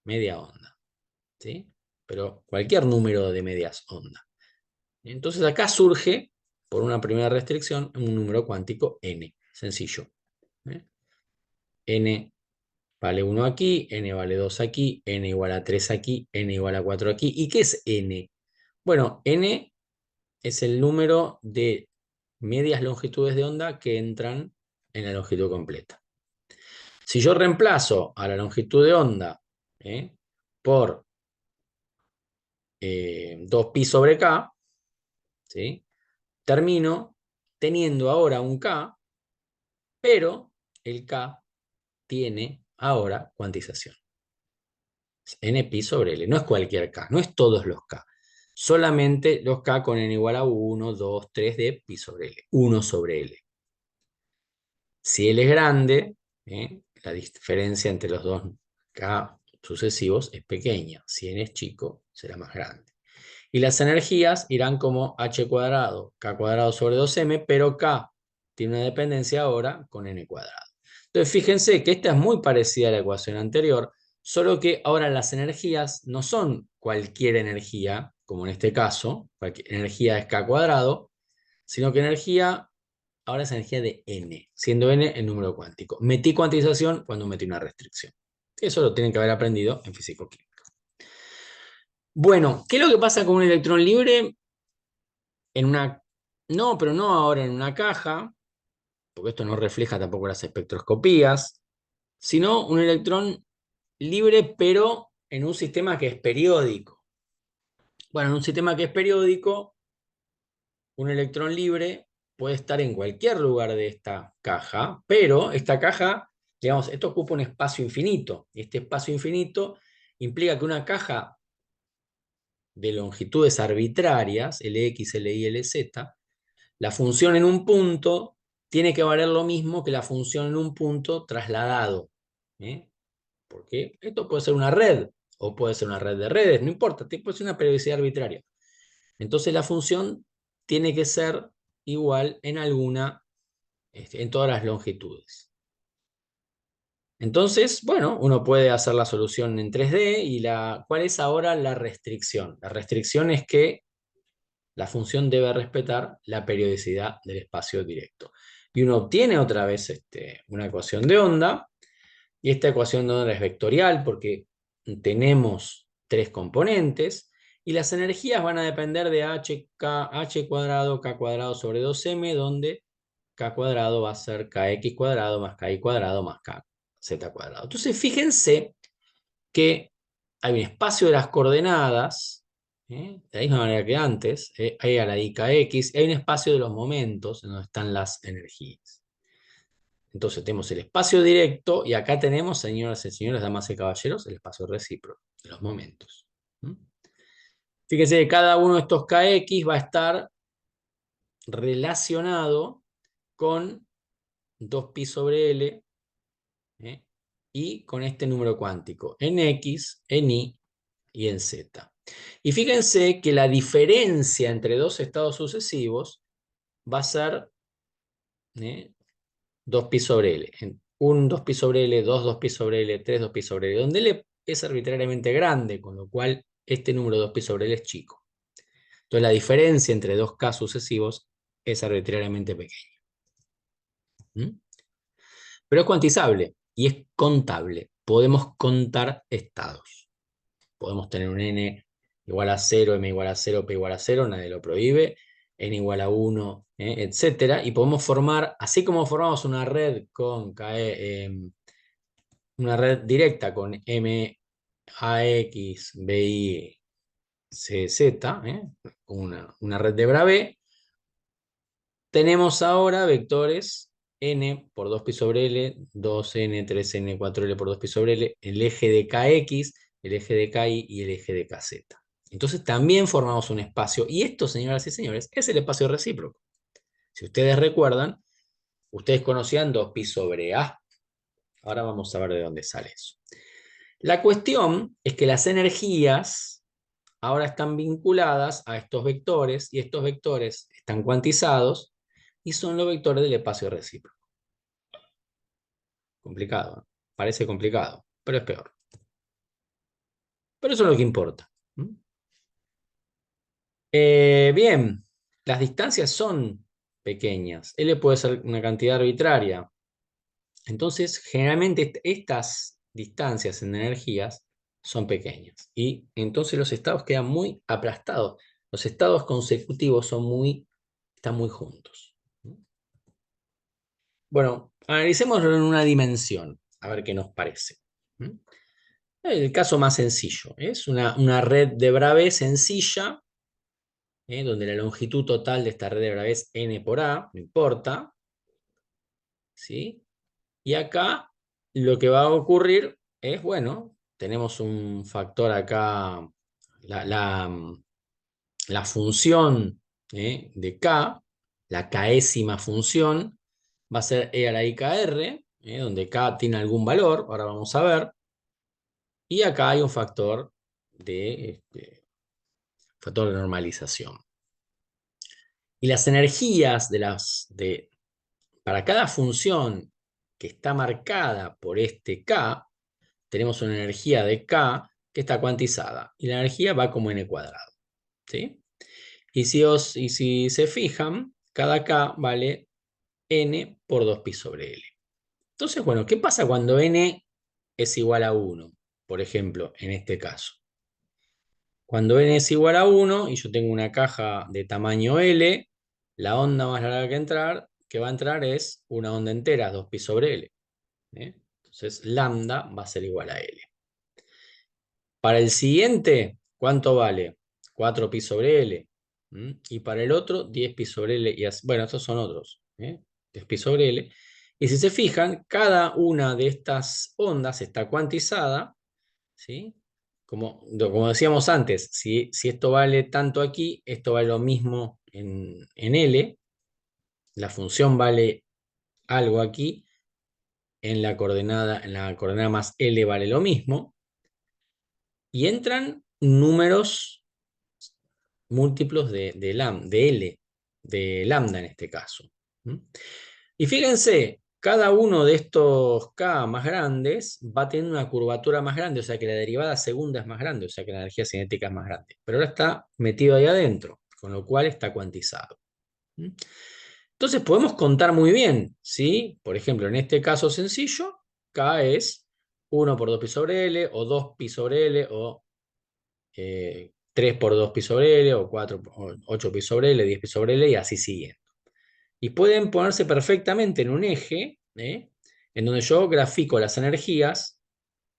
onda, ¿sí? Pero cualquier número de medias onda. Entonces acá surge, por una primera restricción, un número cuántico n, sencillo. N Vale 1 aquí, n vale 2 aquí, n igual a 3 aquí, n igual a 4 aquí. ¿Y qué es n? Bueno, n es el número de medias longitudes de onda que entran en la longitud completa. Si yo reemplazo a la longitud de onda por 2pi sobre k, ¿sí? Termino teniendo ahora un k, pero el k tiene ahora cuantización. Npi sobre L, no es cualquier k, no es todos los k. Solamente los k con n igual a 1, 2, 3 de pi sobre L, 1 sobre L. Si L es grande, la diferencia entre los dos k sucesivos es pequeña. Si n es chico, será más grande. Y las energías irán como h cuadrado, k cuadrado sobre 2m, pero k tiene una dependencia ahora con n cuadrado. Entonces fíjense que esta es muy parecida a la ecuación anterior, solo que ahora las energías no son cualquier energía, como en este caso, cualquier energía es k cuadrado, sino que energía ahora es energía de n, siendo n el número cuántico. Metí cuantización cuando metí una restricción. Eso lo tienen que haber aprendido en físico-química. Bueno, ¿qué es lo que pasa con un electrón libre? En una, no, pero no ahora en una caja, porque esto no refleja tampoco las espectroscopías, sino un electrón libre, pero en un sistema que es periódico. Bueno, en un sistema que es periódico, un electrón libre puede estar en cualquier lugar de esta caja, pero esta caja, digamos, esto ocupa un espacio infinito. Y este espacio infinito implica que una caja de longitudes arbitrarias, Lx, Ly, Lz, la función en un punto tiene que valer lo mismo que la función en un punto trasladado. Porque esto puede ser una red, o puede ser una red de redes, no importa, puede ser una periodicidad arbitraria. Entonces la función tiene que ser igual en en todas las longitudes. Entonces, bueno, uno puede hacer la solución en 3D y ¿cuál es ahora la restricción? La restricción es que la función debe respetar la periodicidad del espacio directo. Y uno obtiene otra vez una ecuación de onda, y esta ecuación de onda es vectorial porque tenemos tres componentes, y las energías van a depender de h cuadrado, k cuadrado sobre 2m, donde k cuadrado va a ser kx cuadrado más ky cuadrado más kz cuadrado. Entonces, fíjense que hay un espacio de las coordenadas, de la misma manera que antes, hay a la y kx, hay un espacio de los momentos en donde están las energías. Entonces tenemos el espacio directo y acá tenemos, señoras y señores, damas y caballeros, el espacio recíproco de los momentos. Fíjense que cada uno de estos kx va a estar relacionado con 2pi sobre L y con este número cuántico, en X, en Y y en Z. Y fíjense que la diferencia entre dos estados sucesivos va a ser 2pi sobre L. Un 2pi sobre L, 2pi sobre L, 2pi sobre L, donde L es arbitrariamente grande, con lo cual este número 2pi sobre L es chico. Entonces la diferencia entre dos K sucesivos es arbitrariamente pequeña. Pero es cuantizable y es contable. Podemos contar estados. Podemos tener un n igual a 0, m igual a 0, p igual a 0, nadie lo prohíbe, n igual a 1, etc. Y podemos formar, así como formamos una red con una red directa con m, ax, bi, cz, una red de Bravais, tenemos ahora vectores n por 2pi sobre L, 2n, 3n, 4l por 2pi sobre L, el eje de kx, el eje de ky y el eje de kz. Entonces también formamos un espacio, y esto, señoras y señores, es el espacio recíproco. Si ustedes recuerdan, ustedes conocían 2pi sobre A. Ahora vamos a ver de dónde sale eso. La cuestión es que las energías ahora están vinculadas a estos vectores, y estos vectores están cuantizados, y son los vectores del espacio recíproco. Complicado, ¿no? Parece complicado, pero es peor. Pero eso es lo que importa. Bien, las distancias son pequeñas. L puede ser una cantidad arbitraria. Entonces, generalmente estas distancias en energías son pequeñas. Y entonces los estados quedan muy aplastados. Los estados consecutivos están muy juntos. Bueno, analicémoslo en una dimensión, a ver qué nos parece. El caso más sencillo, es una red de Bravais sencilla, donde la longitud total de esta red de Bravais es n por a, no importa, ¿sí? Y acá lo que va a ocurrir es, bueno, tenemos un factor acá, la, la, la función de k, la késima función, va a ser e a la IKR, donde k tiene algún valor, ahora vamos a ver, y acá hay un factor de normalización. Y las energías para cada función que está marcada por este k, tenemos una energía de k que está cuantizada, y la energía va como n cuadrado, ¿sí? Y si se fijan, cada k vale n por 2pi sobre L. Entonces, bueno, ¿qué pasa cuando n es igual a 1? Por ejemplo, en este caso. Cuando n es igual a 1 y yo tengo una caja de tamaño L, la onda más larga que va a entrar es una onda entera, 2pi sobre L. Entonces, lambda va a ser igual a L. Para el siguiente, ¿cuánto vale? 4pi sobre L. Y para el otro, 10pi sobre L. Y así, bueno, estos son otros. 10pi sobre L. Y si se fijan, cada una de estas ondas está cuantizada, ¿sí? Como decíamos antes, si esto vale tanto aquí, esto vale lo mismo en L. La función vale algo aquí. En la coordenada más L vale lo mismo. Y entran números múltiplos de L, de lambda en este caso. Y fíjense, cada uno de estos K más grandes va a tener una curvatura más grande, o sea que la derivada segunda es más grande, o sea que la energía cinética es más grande. Pero ahora está metido ahí adentro, con lo cual está cuantizado. Entonces podemos contar muy bien, ¿sí? Por ejemplo, en este caso sencillo, K es 1 por 2pi sobre L, o 2pi sobre L, o 3 por 2pi sobre L, o 8pi sobre L, 10pi sobre L, y así siguiendo. Y pueden ponerse perfectamente en un eje, en donde yo grafico las energías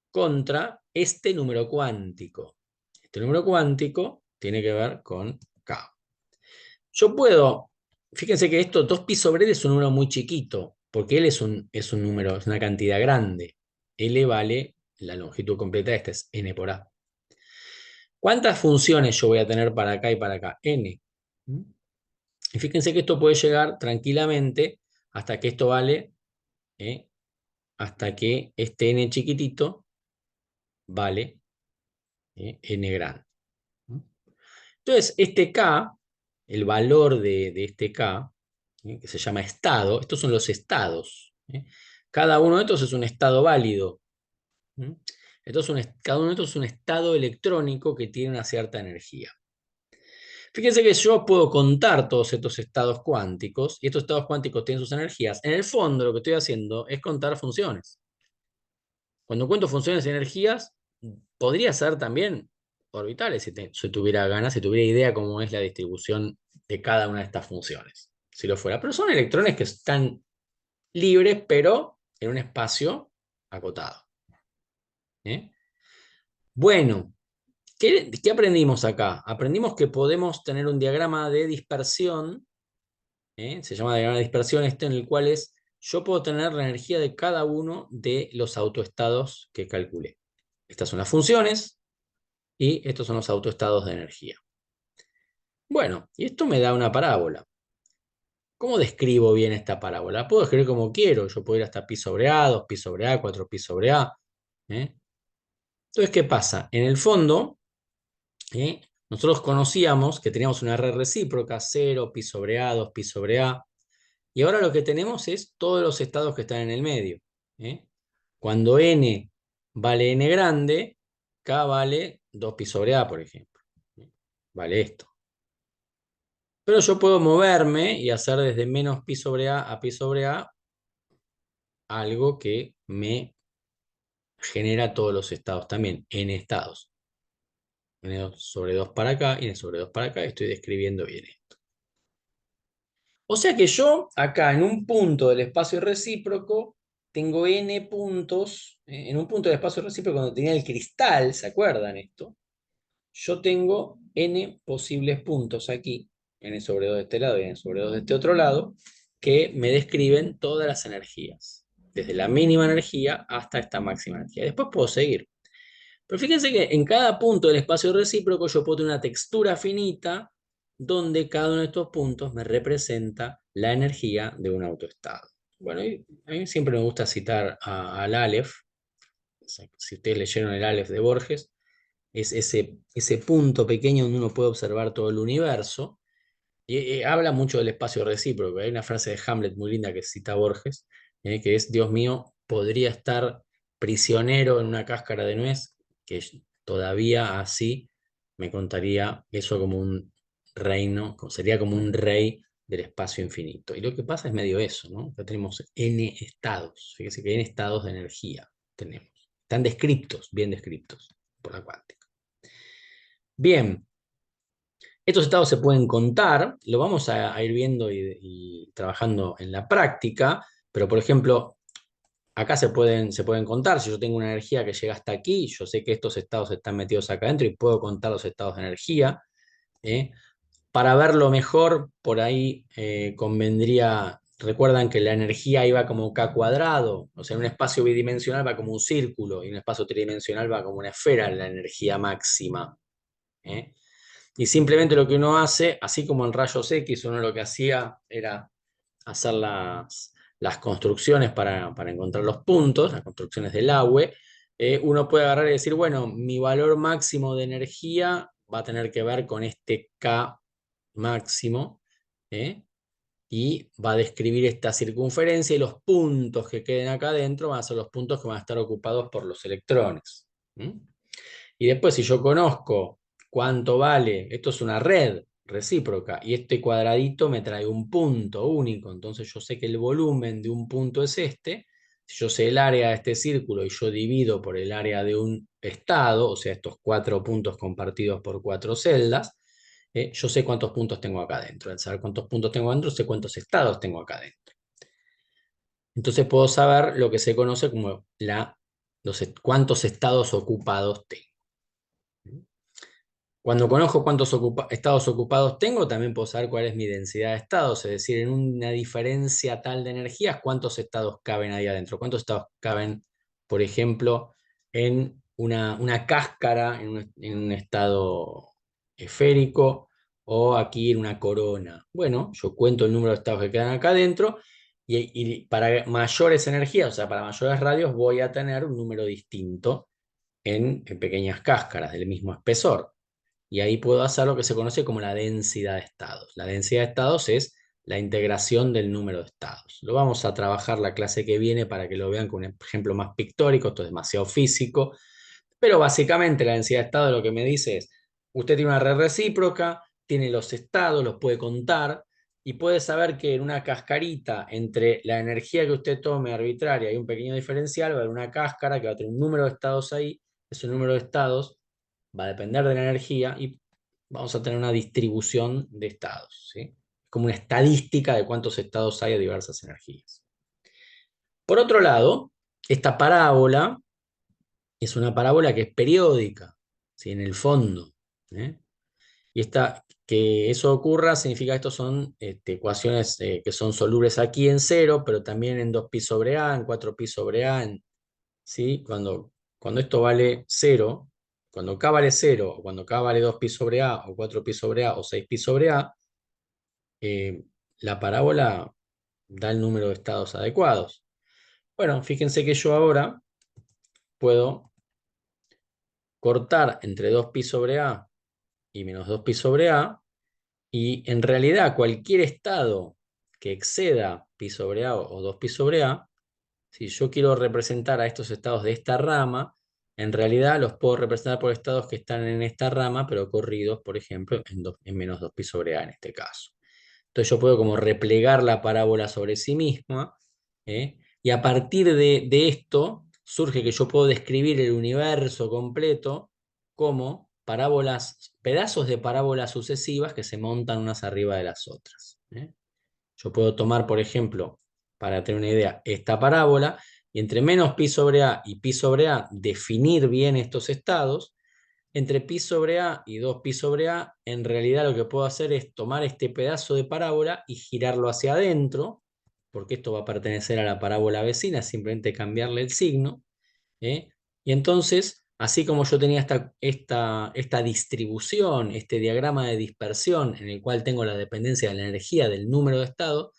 contra este número cuántico. Este número cuántico tiene que ver con K. Yo puedo, fíjense que esto, 2pi sobre L es un número muy chiquito, porque L es un número, es una cantidad grande. L vale, la longitud completa de esta es n por a. ¿Cuántas funciones yo voy a tener para acá y para acá? N. Y fíjense que esto puede llegar tranquilamente hasta que esto vale, hasta que este n chiquitito vale n grande. Entonces, este k, el valor de este k, que se llama estado, estos son los estados. Cada uno de estos es un estado válido. Cada uno de estos es un estado electrónico que tiene una cierta energía. Fíjense que yo puedo contar todos estos estados cuánticos, y estos estados cuánticos tienen sus energías. En el fondo, lo que estoy haciendo es contar funciones. Cuando cuento funciones y energías, podría ser también orbitales, si tuviera ganas, si tuviera idea cómo es la distribución de cada una de estas funciones. Si lo fuera. Pero son electrones que están libres, pero en un espacio acotado. Bueno, ¿qué aprendimos acá? Aprendimos que podemos tener un diagrama de dispersión, se llama diagrama de dispersión, en el cual yo puedo tener la energía de cada uno de los autoestados que calculé. Estas son las funciones y estos son los autoestados de energía. Bueno, y esto me da una parábola. ¿Cómo describo bien esta parábola? Puedo escribir como quiero. Yo puedo ir hasta pi sobre a, 2pi sobre a, 4pi sobre a. Entonces, ¿qué pasa? En el fondo, nosotros conocíamos que teníamos una red recíproca, 0, pi sobre a, 2pi sobre a. Y ahora lo que tenemos es todos los estados que están en el medio. Cuando n vale n grande, k vale 2pi sobre a, por ejemplo. Vale esto. Pero yo puedo moverme y hacer desde menos pi sobre a pi sobre a algo que me genera todos los estados también, n estados. N sobre 2 para acá y n sobre 2 para acá, estoy describiendo bien esto. O sea que yo acá en un punto del espacio recíproco tengo n puntos, en un punto del espacio recíproco cuando tenía el cristal, ¿se acuerdan esto? Yo tengo n posibles puntos aquí, n sobre 2 de este lado y n sobre 2 de este otro lado, que me describen todas las energías, desde la mínima energía hasta esta máxima energía. Después puedo seguir. Pero fíjense que en cada punto del espacio recíproco yo puedo tener una textura finita donde cada uno de estos puntos me representa la energía de un autoestado. Bueno, a mí siempre me gusta citar al Aleph. Si ustedes leyeron el Aleph de Borges, es ese punto pequeño donde uno puede observar todo el universo. Y habla mucho del espacio recíproco. Hay una frase de Hamlet muy linda que cita Borges, que es: Dios mío, podría estar prisionero en una cáscara de nuez, que todavía así me contaría eso como un reino, sería como un rey del espacio infinito. Y lo que pasa es medio eso, ¿no? Acá tenemos n estados. Fíjense que n estados de energía tenemos. Están descriptos, bien descriptos por la cuántica. Bien, estos estados se pueden contar, lo vamos a ir viendo y trabajando en la práctica, pero por ejemplo, acá se pueden contar. Si yo tengo una energía que llega hasta aquí, yo sé que estos estados están metidos acá adentro y puedo contar los estados de energía. ¿eh? Para verlo mejor, por ahí convendría, recuerdan que la energía iba como k cuadrado, o sea, en un espacio bidimensional va como un círculo y en un espacio tridimensional va como una esfera, la energía máxima. ¿eh? Y simplemente lo que uno hace, así como en rayos X, uno lo que hacía era hacer las construcciones para encontrar los puntos, las construcciones del agua. Uno puede agarrar y decir, bueno, mi valor máximo de energía va a tener que ver con este K máximo, ¿eh? Y va a describir esta circunferencia y los puntos que queden acá adentro van a ser los puntos que van a estar ocupados por los electrones. Y después, si yo conozco cuánto vale, esto es una red recíproca, y este cuadradito me trae un punto único, entonces yo sé que el volumen de un punto es este. Si yo sé el área de este círculo y yo divido por el área de un estado, o sea, estos 4 puntos compartidos por 4 celdas, yo sé cuántos puntos tengo acá adentro. Al saber cuántos puntos tengo adentro, sé cuántos estados tengo acá adentro. Entonces puedo saber lo que se conoce como cuántos estados ocupados tengo. Cuando conozco cuántos estados ocupados tengo, también puedo saber cuál es mi densidad de estados, es decir, en una diferencia tal de energías, cuántos estados caben ahí adentro, cuántos estados caben, por ejemplo, en una cáscara, en un estado esférico, o aquí en una corona. Bueno, yo cuento el número de estados que quedan acá adentro, y para mayores energías, o sea, para mayores radios, voy a tener un número distinto en pequeñas cáscaras del mismo espesor. Y ahí puedo hacer lo que se conoce como la densidad de estados. La densidad de estados es la integración del número de estados. Lo vamos a trabajar la clase que viene para que lo vean con un ejemplo más pictórico. Esto es demasiado físico, pero básicamente la densidad de estados lo que me dice es: usted tiene una red recíproca, tiene los estados, los puede contar, y puede saber que en una cascarita, entre la energía que usted tome arbitraria y un pequeño diferencial, va a haber una cáscara que va a tener un número de estados ahí. Ese número de estados va a depender de la energía y vamos a tener una distribución de estados, ¿sí? Como una estadística de cuántos estados hay de diversas energías. Por otro lado, esta parábola es una parábola que es periódica, ¿sí? En el fondo. Y que eso ocurra significa que estos son ecuaciones que son solubles aquí en cero, pero también en 2pi sobre a, en 4pi sobre a, ¿sí? Cuando esto vale 0, cuando k vale 0, o cuando k vale 2pi sobre a, o 4pi sobre a, o 6pi sobre a, la parábola da el número de estados adecuados. Bueno, fíjense que yo ahora puedo cortar entre 2pi sobre a y menos 2pi sobre a, y en realidad cualquier estado que exceda pi sobre a o 2pi sobre a, si yo quiero representar a estos estados de esta rama, en realidad los puedo representar por estados que están en esta rama, pero corridos, por ejemplo, en menos 2pi sobre a en este caso. Entonces yo puedo como replegar la parábola sobre sí misma, y a partir de esto surge que yo puedo describir el universo completo como parábolas, pedazos de parábolas sucesivas que se montan unas arriba de las otras. Yo puedo tomar, por ejemplo, para tener una idea, esta parábola, y entre menos pi sobre a y pi sobre a, definir bien estos estados. Entre pi sobre a y 2pi sobre a, en realidad lo que puedo hacer es tomar este pedazo de parábola y girarlo hacia adentro, porque esto va a pertenecer a la parábola vecina, simplemente cambiarle el signo. ¿eh? Y entonces, así como yo tenía esta distribución, este diagrama de dispersión en el cual tengo la dependencia de la energía del número de estados,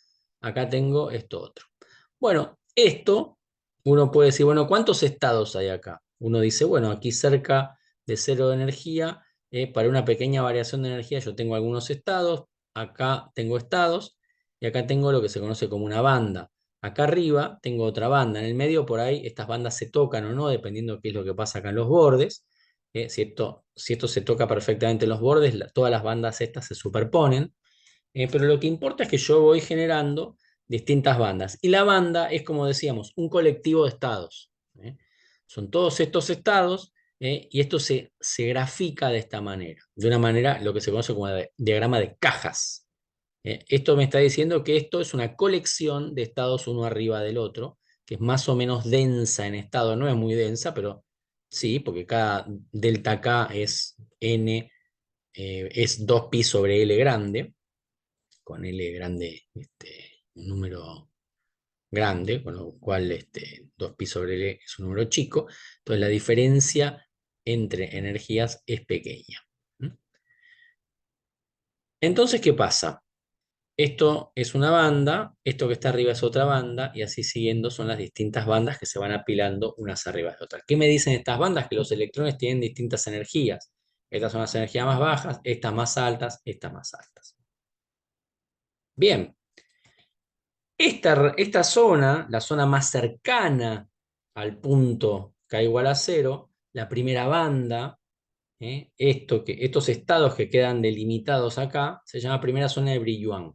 acá tengo esto otro. Bueno, esto uno puede decir, bueno, ¿cuántos estados hay acá? Uno dice, bueno, aquí cerca de cero de energía, para una pequeña variación de energía yo tengo algunos estados, acá tengo estados y acá tengo lo que se conoce como una banda. Acá arriba tengo otra banda, en el medio por ahí estas bandas se tocan o no, dependiendo de qué es lo que pasa acá en los bordes. Si esto se toca perfectamente en los bordes, todas las bandas estas se superponen. Pero lo que importa es que yo voy generando distintas bandas. Y la banda es, como decíamos, un colectivo de estados. Son todos estos estados, y esto se grafica de esta manera. De una manera, lo que se conoce como diagrama de cajas. Esto me está diciendo que esto es una colección de estados uno arriba del otro, que es más o menos densa en estado. No es muy densa, pero sí, porque cada delta K es n, es 2pi sobre L grande, con L grande, un número grande, con lo cual 2pi sobre L es un número chico. Entonces la diferencia entre energías es pequeña. Entonces, ¿qué pasa? Esto es una banda, esto que está arriba es otra banda, y así siguiendo son las distintas bandas que se van apilando unas arriba de otras. ¿Qué me dicen estas bandas? Que los electrones tienen distintas energías. Estas son las energías más bajas, estas más altas, estas más altas. Bien, esta zona, la zona más cercana al punto K igual a cero, la primera banda, estos estados que quedan delimitados acá, se llama primera zona de Brillouin.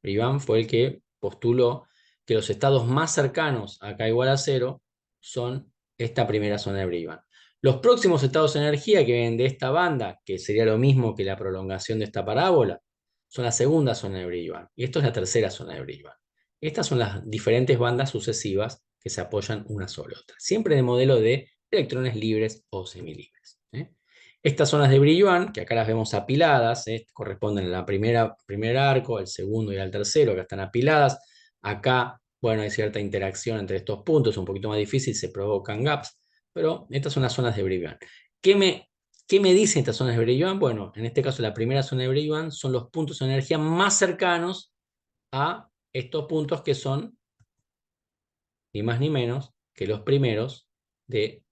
Brillouin fue el que postuló que los estados más cercanos a K igual a cero son esta primera zona de Brillouin. Los próximos estados de energía que vienen de esta banda, que sería lo mismo que la prolongación de esta parábola, son la segunda zona de Brillouin. Y esto es la tercera zona de Brillouin. Estas son las diferentes bandas sucesivas que se apoyan una sobre otra. Siempre en el modelo de electrones libres o semilibres. Estas zonas de Brillouin, que acá las vemos apiladas, corresponden a la primer arco, al segundo y al tercero, que están apiladas. Acá, bueno, hay cierta interacción entre estos puntos, un poquito más difícil, se provocan gaps, pero estas son las zonas de Brillouin. ¿Qué me dicen estas zonas de Brillouin? Bueno, en este caso la primera zona de Brillouin son los puntos de energía más cercanos a estos puntos que son ni más ni menos que los primeros del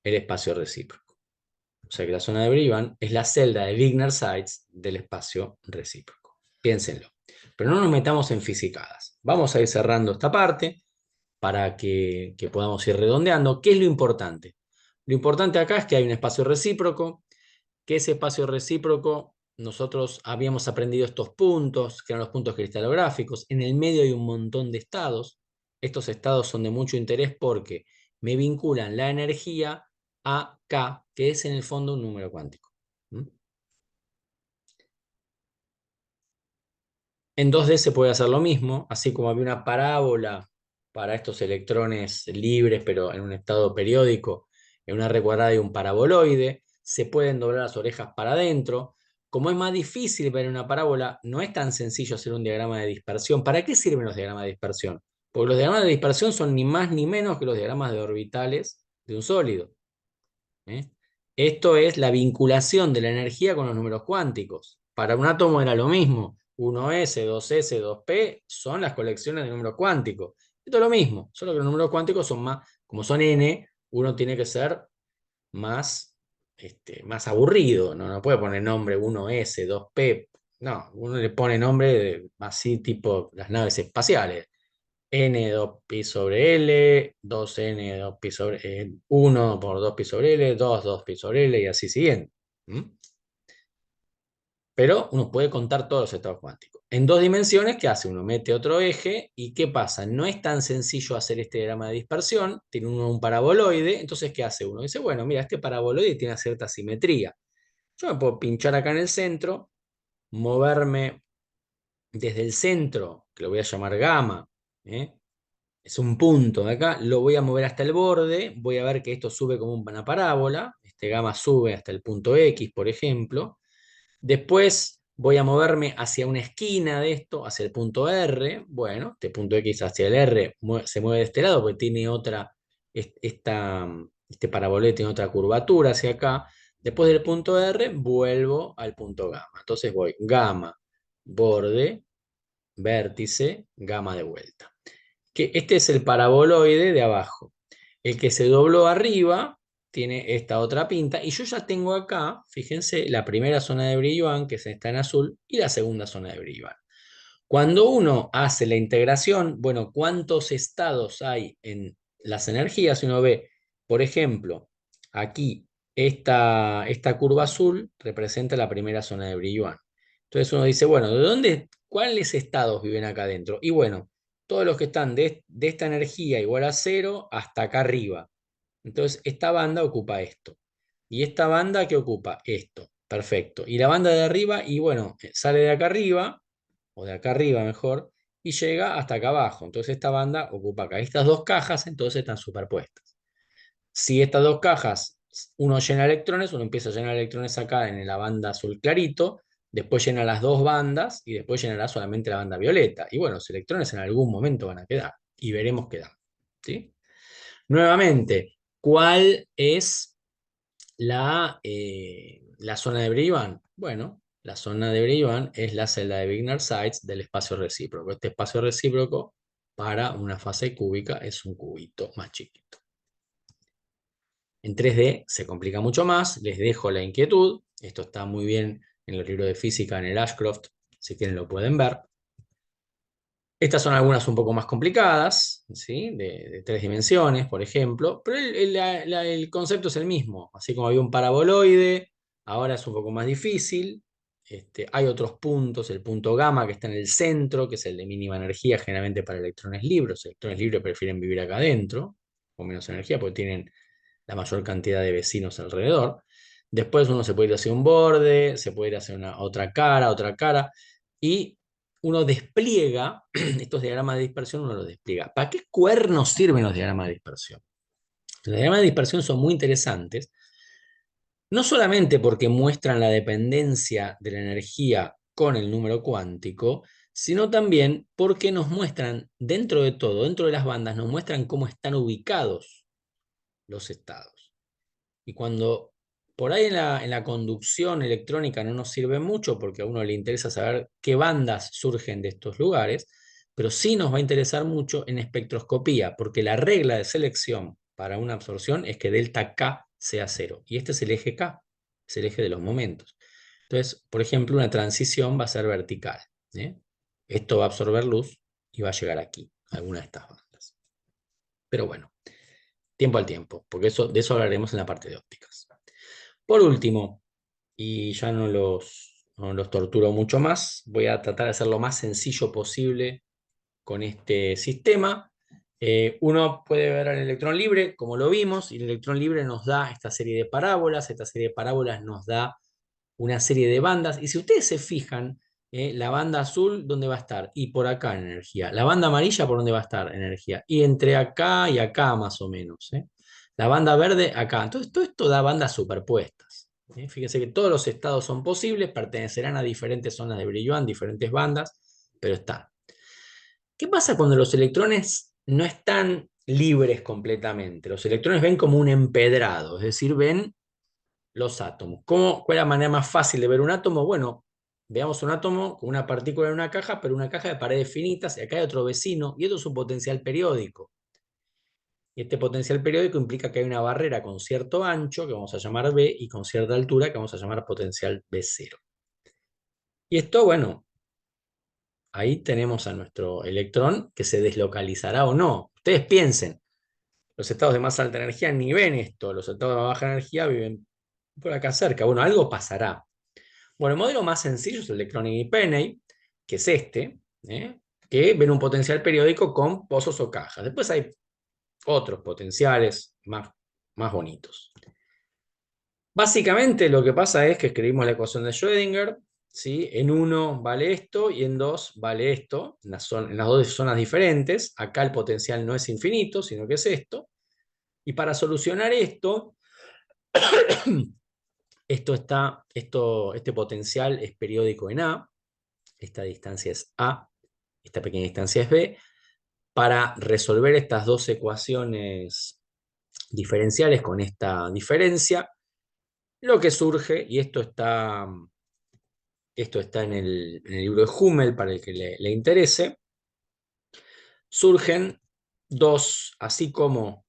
espacio recíproco. O sea que la zona de Brillouin es la celda de Wigner-Seitz del espacio recíproco. Piénsenlo. Pero no nos metamos en fisicadas. Vamos a ir cerrando esta parte para que podamos ir redondeando. ¿Qué es lo importante? Lo importante acá es que hay un espacio recíproco, que ese espacio recíproco nosotros habíamos aprendido estos puntos, que eran los puntos cristalográficos. En el medio hay un montón de estados. Estos estados son de mucho interés porque me vinculan la energía a K, que es en el fondo un número cuántico. En 2D se puede hacer lo mismo, así como había una parábola para estos electrones libres, pero en un estado periódico, en una red cuadrada y un paraboloide, se pueden doblar las orejas para adentro. Como es más difícil ver una parábola, no es tan sencillo hacer un diagrama de dispersión. ¿Para qué sirven los diagramas de dispersión? Porque los diagramas de dispersión son ni más ni menos que los diagramas de orbitales de un sólido. Esto es la vinculación de la energía con los números cuánticos. Para un átomo era lo mismo. 1s, 2s, 2p son las colecciones de números cuánticos. Esto es lo mismo, solo que los números cuánticos son más, como son n, uno tiene que ser más aburrido. No puede poner nombre 1s, 2p. No, uno le pone nombre así tipo las naves espaciales. N 2pi sobre L, 2N 2pi sobre 1 por 2pi sobre L, 2 2pi sobre L y así siguiendo. Pero uno puede contar todos los estados cuánticos. En dos dimensiones, ¿qué hace? Uno mete otro eje y ¿qué pasa? No es tan sencillo hacer este diagrama de dispersión, tiene uno un paraboloide, entonces ¿qué hace uno? Dice, bueno, mira, este paraboloide tiene cierta simetría. Yo me puedo pinchar acá en el centro, moverme desde el centro, que lo voy a llamar gamma, ¿eh? Es un punto de acá, lo voy a mover hasta el borde, voy a ver que esto sube como una parábola, este gamma sube hasta el punto X, por ejemplo. Después voy a moverme hacia una esquina de esto, hacia el punto R. Bueno, este punto X hacia el R se mueve de este lado porque tiene otra, este parabolete tiene otra curvatura hacia acá. Después del punto R vuelvo al punto gamma. Entonces voy gamma, borde, vértice, gamma de vuelta. Que este es el paraboloide de abajo. El que se dobló arriba tiene esta otra pinta y yo ya tengo acá, fíjense, la primera zona de Brillouin, que está en azul, y la segunda zona de Brillouin. Cuando uno hace la integración, bueno, ¿cuántos estados hay en las energías? Uno ve, por ejemplo, aquí esta curva azul representa la primera zona de Brillouin. Entonces uno dice, bueno, cuáles estados viven acá adentro? Y bueno, todos los que están de esta energía igual a cero hasta acá arriba. Entonces, esta banda ocupa esto. Y esta banda, ¿qué ocupa? Esto. Perfecto. Y la banda de arriba, y bueno, sale de acá arriba, o de acá arriba mejor, y llega hasta acá abajo. Entonces, esta banda ocupa acá. Estas dos cajas, entonces, están superpuestas. Si estas dos cajas, uno llena electrones, uno empieza a llenar electrones acá en la banda azul clarito, después llena las dos bandas, y después llenará solamente la banda violeta. Y bueno, los electrones en algún momento van a quedar. Y veremos qué dan. ¿Sí? Nuevamente, ¿cuál es la zona de Brillouin? Bueno, la zona de Brillouin es la celda de Wigner-Seitz del espacio recíproco. Este espacio recíproco para una fase cúbica es un cubito más chiquito. En 3D se complica mucho más, les dejo la inquietud. Esto está muy bien en los libros de física, en el Ashcroft, si quieren lo pueden ver. Estas son algunas un poco más complicadas, ¿sí? De 3 dimensiones, por ejemplo, pero el concepto es el mismo. Así como había un paraboloide, ahora es un poco más difícil. Hay otros puntos, el punto gamma que está en el centro, que es el de mínima energía, generalmente para electrones libres. Los electrones libres prefieren vivir acá adentro, con menos energía, porque tienen la mayor cantidad de vecinos alrededor. Después uno se puede ir hacia un borde, se puede ir hacia otra cara, y uno despliega estos diagramas de dispersión, uno los despliega. ¿Para qué cuernos sirven los diagramas de dispersión? Los diagramas de dispersión son muy interesantes, no solamente porque muestran la dependencia de la energía con el número cuántico, sino también porque nos muestran, dentro de todo, dentro de las bandas, nos muestran cómo están ubicados los estados. Y cuando por ahí en la conducción electrónica no nos sirve mucho porque a uno le interesa saber qué bandas surgen de estos lugares, pero sí nos va a interesar mucho en espectroscopía, porque la regla de selección para una absorción es que delta K sea cero. Y este es el eje K, es el eje de los momentos. Entonces, por ejemplo, una transición va a ser vertical, ¿eh? Esto va a absorber luz y va a llegar aquí, a alguna de estas bandas. Pero bueno, tiempo al tiempo, porque de eso hablaremos en la parte de ópticas. Por último, y ya no los torturo mucho más, voy a tratar de hacer lo más sencillo posible con este sistema. Uno puede ver al electrón libre, como lo vimos, y el electrón libre nos da esta serie de parábolas, esta serie de parábolas nos da una serie de bandas, y si ustedes se fijan, la banda azul, ¿dónde va a estar? Y por acá en energía. La banda amarilla, ¿por dónde va a estar? En energía. Y entre acá y acá, más o menos. La banda verde, acá. Entonces, todo esto da bandas superpuestas. Fíjense que todos los estados son posibles, pertenecerán a diferentes zonas de Brillouin, diferentes bandas, pero están. ¿Qué pasa cuando los electrones no están libres completamente? Los electrones ven como un empedrado, es decir, ven los átomos. ¿Cuál es la manera más fácil de ver un átomo? Bueno, veamos un átomo con una partícula en una caja, pero una caja de paredes finitas, y acá hay otro vecino, y esto es un potencial periódico. Y este potencial periódico implica que hay una barrera con cierto ancho, que vamos a llamar B, y con cierta altura, que vamos a llamar potencial B0. Y esto, bueno, ahí tenemos a nuestro electrón que se deslocalizará o no. Ustedes piensen, los estados de más alta energía ni ven esto, los estados de baja energía viven por acá cerca. Bueno, algo pasará. Bueno, el modelo más sencillo es el de Cronin y Penney, que es este, que ven un potencial periódico con pozos o cajas. Después hay otros potenciales más bonitos. Básicamente lo que pasa es que escribimos la ecuación de Schrödinger, ¿sí? En uno vale esto y en dos vale esto, en las dos zonas diferentes. Acá el potencial no es infinito, sino que es esto. Y para solucionar esto, este potencial es periódico en A, esta distancia es A, esta pequeña distancia es B. Para resolver estas dos ecuaciones diferenciales con esta diferencia, lo que surge, y esto está en el libro de Hummel para el que le interese, surgen dos, así como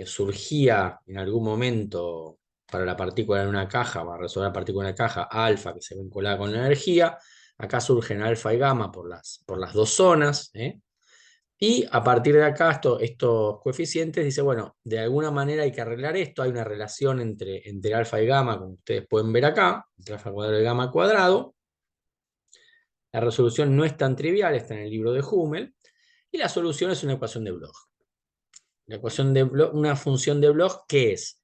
surgía en algún momento para la partícula en una caja, para resolver la partícula en una caja, alfa que se vinculaba con la energía, acá surgen alfa y gamma por las dos zonas, y a partir de acá estos coeficientes dice, bueno, de alguna manera hay que arreglar esto, hay una relación entre alfa y gamma, como ustedes pueden ver acá, entre alfa cuadrado y gamma cuadrado. La resolución no es tan trivial, está en el libro de Hummel, y la solución es una ecuación de Bloch. La ecuación de Bloch, una función de Bloch, ¿qué es?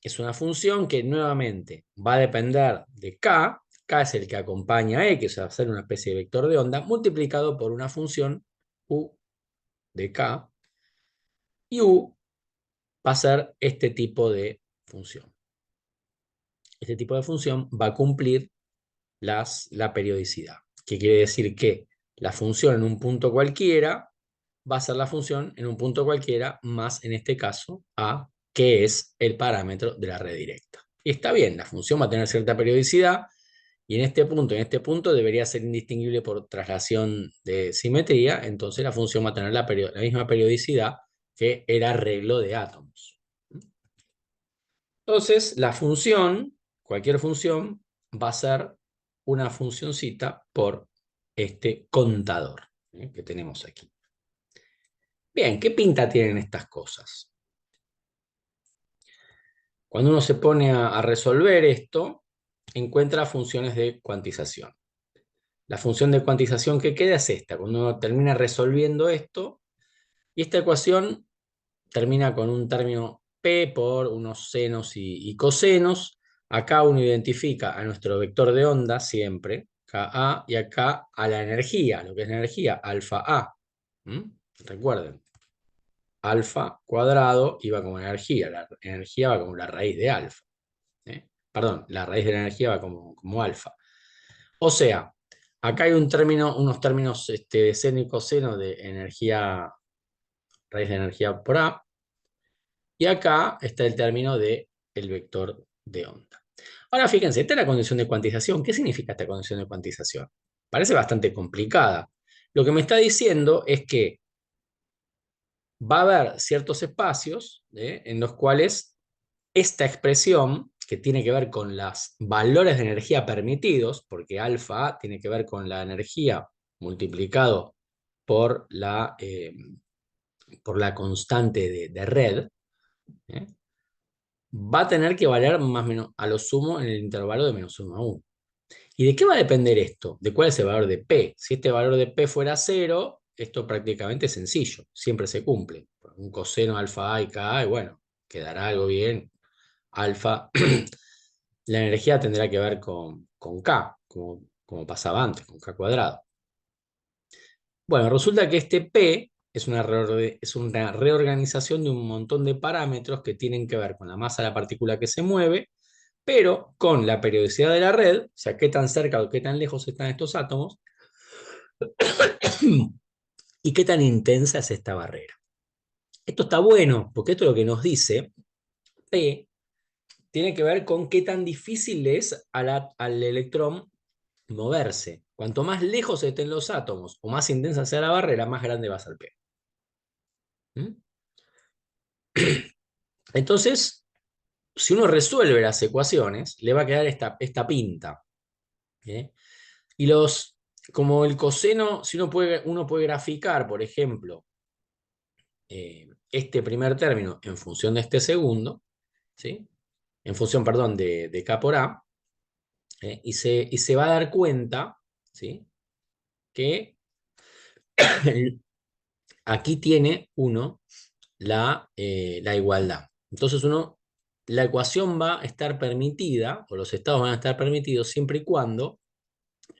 Es una función que nuevamente va a depender de k. K es el que acompaña a E, que va a ser una especie de vector de onda, multiplicado por una función u de k, y u va a ser este tipo de función. Este tipo de función va a cumplir la periodicidad, que quiere decir que la función en un punto cualquiera va a ser la función en un punto cualquiera más, en este caso, a, que es el parámetro de la red directa. Y está bien, la función va a tener cierta periodicidad, y en este punto debería ser indistinguible por traslación de simetría, entonces la función va a tener la misma periodicidad que el arreglo de átomos. Entonces, la función, cualquier función, va a ser una funcioncita por este contador que tenemos aquí. Bien, ¿qué pinta tienen estas cosas? Cuando uno se pone a resolver esto, encuentra funciones de cuantización. La función de cuantización que queda es esta. Cuando uno termina resolviendo esto, y esta ecuación termina con un término P por unos senos y cosenos. Acá uno identifica a nuestro vector de onda siempre, KA, y acá a la energía, lo que es la energía, alfa A. Recuerden, alfa cuadrado iba como energía, la energía va como la raíz de alfa. Perdón, la raíz de la energía va como alfa. O sea, acá hay unos términos de seno y coseno de energía, raíz de energía por A, y acá está el término del vector de onda. Ahora fíjense, esta es la condición de cuantización. ¿Qué significa esta condición de cuantización? Parece bastante complicada. Lo que me está diciendo es que va a haber ciertos espacios en los cuales esta expresión, que tiene que ver con los valores de energía permitidos, porque alfa A tiene que ver con la energía multiplicado por la constante de red, ¿eh? Va a tener que valer más o menos a lo sumo en el intervalo de menos 1 a 1. ¿Y de qué va a depender esto? ¿De cuál es el valor de P? Si este valor de P fuera 0, esto prácticamente es sencillo, siempre se cumple. Un coseno alfa A y K, y bueno, quedará algo bien. Alfa, la energía tendrá que ver con K, como pasaba antes, con K cuadrado. Bueno, resulta que este P es una reorganización de un montón de parámetros que tienen que ver con la masa de la partícula que se mueve, pero con la periodicidad de la red, o sea, qué tan cerca o qué tan lejos están estos átomos, y qué tan intensa es esta barrera. Esto está bueno, porque esto es lo que nos dice, P tiene que ver con qué tan difícil es al electrón moverse. Cuanto más lejos estén los átomos o más intensa sea la barrera, más grande va a ser P. ¿Mm? Entonces, si uno resuelve las ecuaciones, le va a quedar esta pinta. ¿Eh? Y como el coseno, si uno puede graficar, por ejemplo, este primer término en función de este segundo, ¿sí? En función, perdón, de K por A, y se va a dar cuenta, ¿sí? Que aquí tiene uno la igualdad. Entonces la ecuación va a estar permitida, o los estados van a estar permitidos siempre y cuando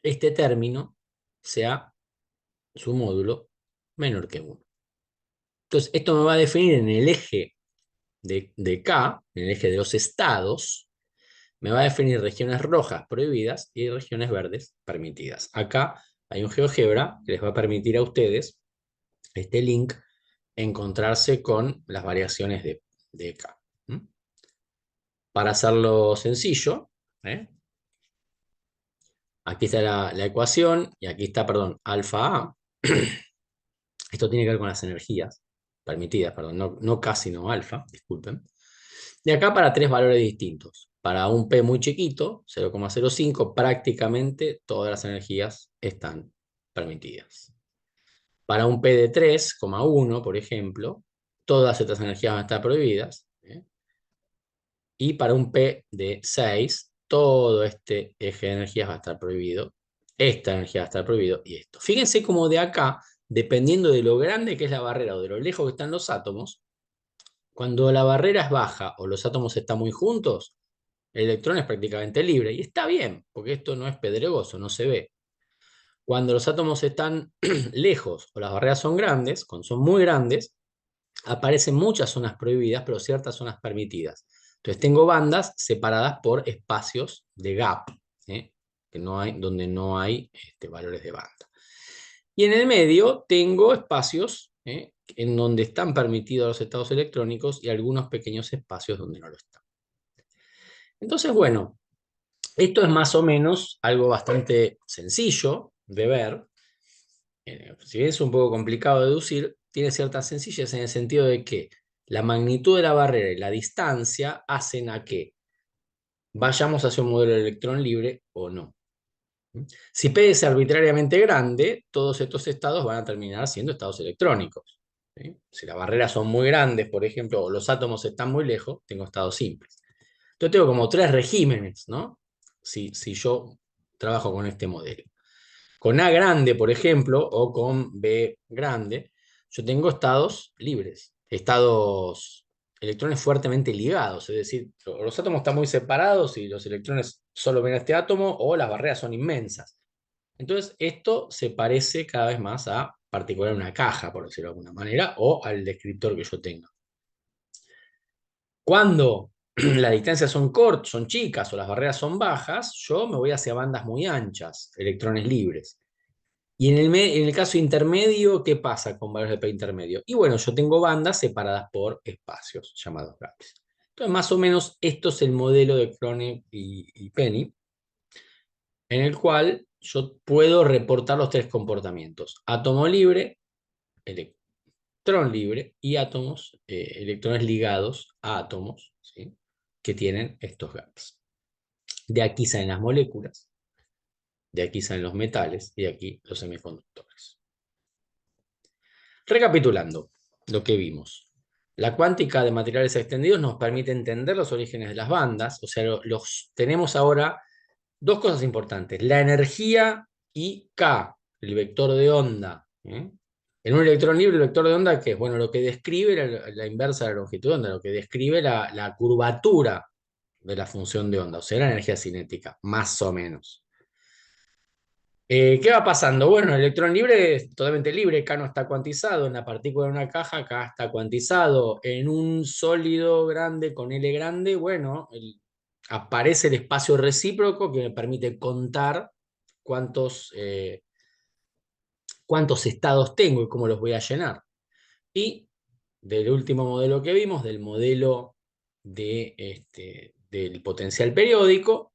este término sea su módulo menor que 1. Entonces, esto me va a definir en el eje de K, en el eje de los estados, me va a definir regiones rojas prohibidas y regiones verdes permitidas. Acá hay un GeoGebra que les va a permitir a ustedes, este link, encontrarse con las variaciones de K. Para hacerlo sencillo, ¿eh? Aquí está la ecuación y aquí está, perdón, alfa A. Esto tiene que ver con las energías permitidas, perdón, no K sino alfa, disculpen. Y acá para tres valores distintos. Para un P muy chiquito, 0,05, prácticamente todas las energías están permitidas. Para un P de 3,1, por ejemplo, todas estas energías van a estar prohibidas. Y para un P de 6, todo este eje de energías va a estar prohibido. Esta energía va a estar prohibido y esto. Fíjense cómo de acá, dependiendo de lo grande que es la barrera o de lo lejos que están los átomos, cuando la barrera es baja o los átomos están muy juntos, el electrón es prácticamente libre. Y está bien, porque esto no es pedregoso, no se ve. Cuando los átomos están lejos o las barreras son grandes, cuando son muy grandes, aparecen muchas zonas prohibidas, pero ciertas zonas permitidas. Entonces tengo bandas separadas por espacios de gap, ¿eh? Donde no hay valores de banda. Y en el medio tengo espacios en donde están permitidos los estados electrónicos y algunos pequeños espacios donde no lo están. Entonces, bueno, esto es más o menos algo bastante sencillo de ver. Si bien es un poco complicado de deducir, tiene cierta sencillez en el sentido de que la magnitud de la barrera y la distancia hacen a que vayamos hacia un modelo de electrón libre o no. Si P es arbitrariamente grande, todos estos estados van a terminar siendo estados electrónicos. ¿Sí? Si las barreras son muy grandes, por ejemplo, o los átomos están muy lejos, tengo estados simples. Entonces tengo como tres regímenes, ¿no? Si yo trabajo con este modelo. Con A grande, por ejemplo, o con B grande, yo tengo estados libres, estados electrones fuertemente ligados, es decir, los átomos están muy separados y los electrones solo ven a este átomo o las barreras son inmensas. Entonces, esto se parece cada vez más a particular una caja, por decirlo de alguna manera, o al descriptor que yo tenga. Cuando las distancias son chicas o las barreras son bajas, yo me voy hacia bandas muy anchas, electrones libres. Y en el caso intermedio, ¿qué pasa con valores de P intermedio? Y bueno, yo tengo bandas separadas por espacios, llamados gaps. Entonces, más o menos, esto es el modelo de Kronig y Penny, en el cual yo puedo reportar los tres comportamientos. Átomo libre, electrón libre y átomos, electrones ligados a átomos, ¿sí? Que tienen estos gaps. De aquí salen las moléculas, de aquí salen los metales y de aquí los semiconductores. Recapitulando lo que vimos. La cuántica de materiales extendidos nos permite entender los orígenes de las bandas, o sea, tenemos ahora dos cosas importantes, la energía y K, el vector de onda. En un electrón libre, el vector de onda, que es bueno, lo que describe la inversa de la longitud de onda, lo que describe la curvatura de la función de onda, o sea, la energía cinética, más o menos. ¿Qué va pasando? Bueno, el electrón libre es totalmente libre, K no está cuantizado, en la partícula de una caja K está cuantizado, en un sólido grande con L grande, bueno, aparece el espacio recíproco que me permite contar cuántos estados tengo y cómo los voy a llenar. Y del último modelo que vimos, del modelo del potencial periódico,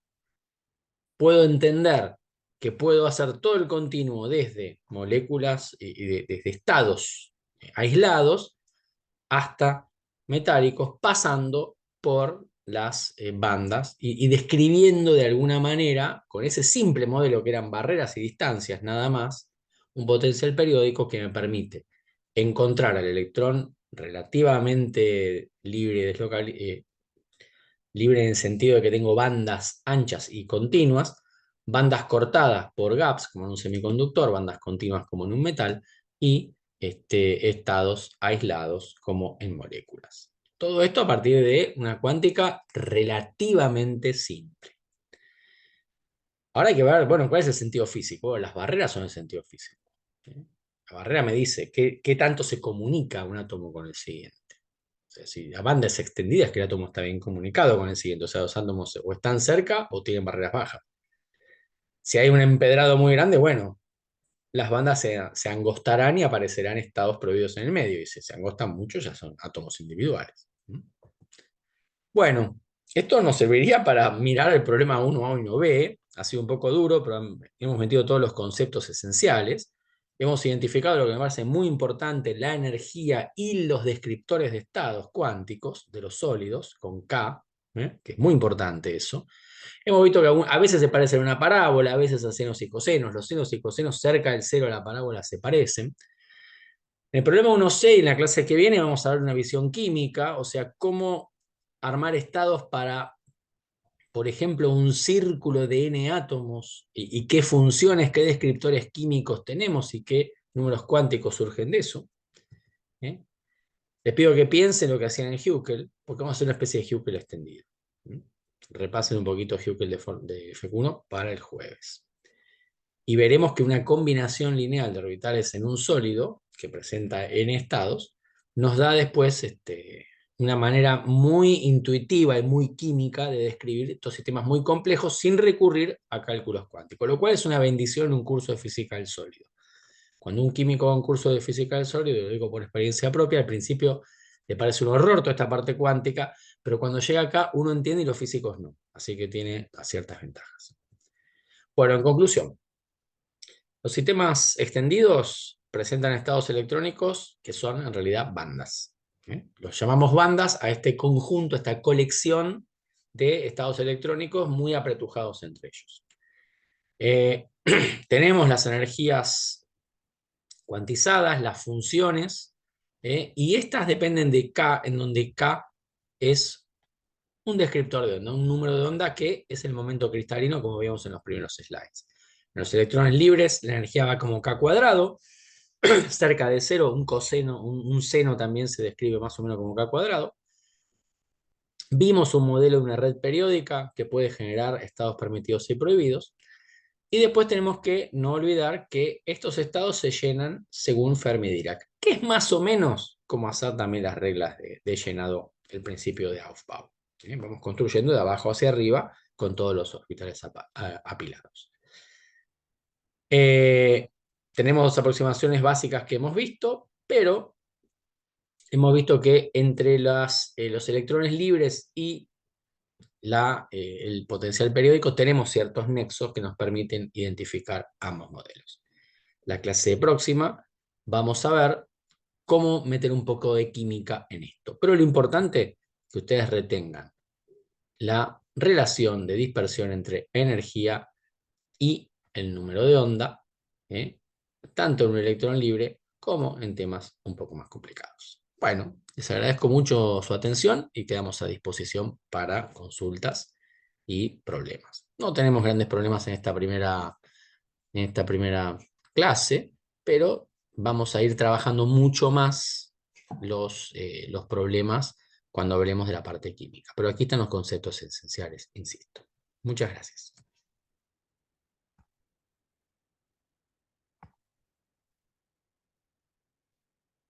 puedo entender que puedo hacer todo el continuo desde moléculas y desde estados aislados hasta metálicos, pasando por las bandas y describiendo de alguna manera, con ese simple modelo que eran barreras y distancias nada más, un potencial periódico que me permite encontrar al electrón relativamente libre libre en el sentido de que tengo bandas anchas y continuas, bandas cortadas por gaps, como en un semiconductor, bandas continuas como en un metal, y estados aislados como en moléculas. Todo esto a partir de una cuántica relativamente simple. Ahora hay que ver, bueno, ¿cuál es el sentido físico? Las barreras son el sentido físico. ¿Sí? La barrera me dice qué tanto se comunica un átomo con el siguiente. O sea, si la banda es extendida es que el átomo está bien comunicado con el siguiente. O sea, los átomos o están cerca o tienen barreras bajas. Si hay un empedrado muy grande, bueno, las bandas se angostarán y aparecerán estados prohibidos en el medio. Y si se angostan mucho, ya son átomos individuales. Bueno, esto nos serviría para mirar el problema 1A y 1B. Ha sido un poco duro, pero hemos metido todos los conceptos esenciales. Hemos identificado lo que me parece muy importante, la energía y los descriptores de estados cuánticos de los sólidos, con K, que es muy importante eso. Hemos visto que a veces se parecen a una parábola, a veces a senos y cosenos. Los senos y cosenos cerca del cero de la parábola se parecen. En el problema 1C, en la clase que viene, vamos a ver una visión química, o sea, cómo armar estados para, por ejemplo, un círculo de n átomos y qué funciones, qué descriptores químicos tenemos y qué números cuánticos surgen de eso. ¿Eh? Les pido que piensen lo que hacían en Huckel, porque vamos a hacer una especie de Huckel extendido. Repasen un poquito Huckel de FQ1 para el jueves. Y veremos que una combinación lineal de orbitales en un sólido, que presenta n estados, nos da después una manera muy intuitiva y muy química de describir estos sistemas muy complejos sin recurrir a cálculos cuánticos, lo cual es una bendición en un curso de física del sólido. Cuando un químico va a un curso de física del sólido, lo digo por experiencia propia, al principio le parece un horror toda esta parte cuántica, pero cuando llega acá uno entiende y los físicos no, así que tiene ciertas ventajas. Bueno, en conclusión, los sistemas extendidos presentan estados electrónicos que son en realidad bandas. Los llamamos bandas a este conjunto, a esta colección de estados electrónicos muy apretujados entre ellos. Tenemos las energías cuantizadas, las funciones, y estas dependen de K, en donde K es un descriptor de onda, un número de onda que es el momento cristalino, como vimos en los primeros slides. En los electrones libres, la energía va como K cuadrado, cerca de cero, un coseno, un seno también se describe más o menos como K cuadrado. Vimos un modelo de una red periódica que puede generar estados permitidos y prohibidos. Y después tenemos que no olvidar que estos estados se llenan según Fermi-Dirac, que es más o menos como hacer también las reglas de llenado, el principio de Aufbau. Vamos construyendo de abajo hacia arriba con todos los orbitales apilados. Tenemos dos aproximaciones básicas que hemos visto, pero hemos visto que entre los electrones libres y el potencial periódico tenemos ciertos nexos que nos permiten identificar ambos modelos. La clase próxima vamos a ver cómo meter un poco de química en esto. Pero lo importante es que ustedes retengan la relación de dispersión entre energía y el número de onda, tanto en un electrón libre como en temas un poco más complicados. Bueno, les agradezco mucho su atención y quedamos a disposición para consultas y problemas. No tenemos grandes problemas en esta primera clase, pero vamos a ir trabajando mucho más los problemas cuando hablemos de la parte química. Pero aquí están los conceptos esenciales, insisto. Muchas gracias.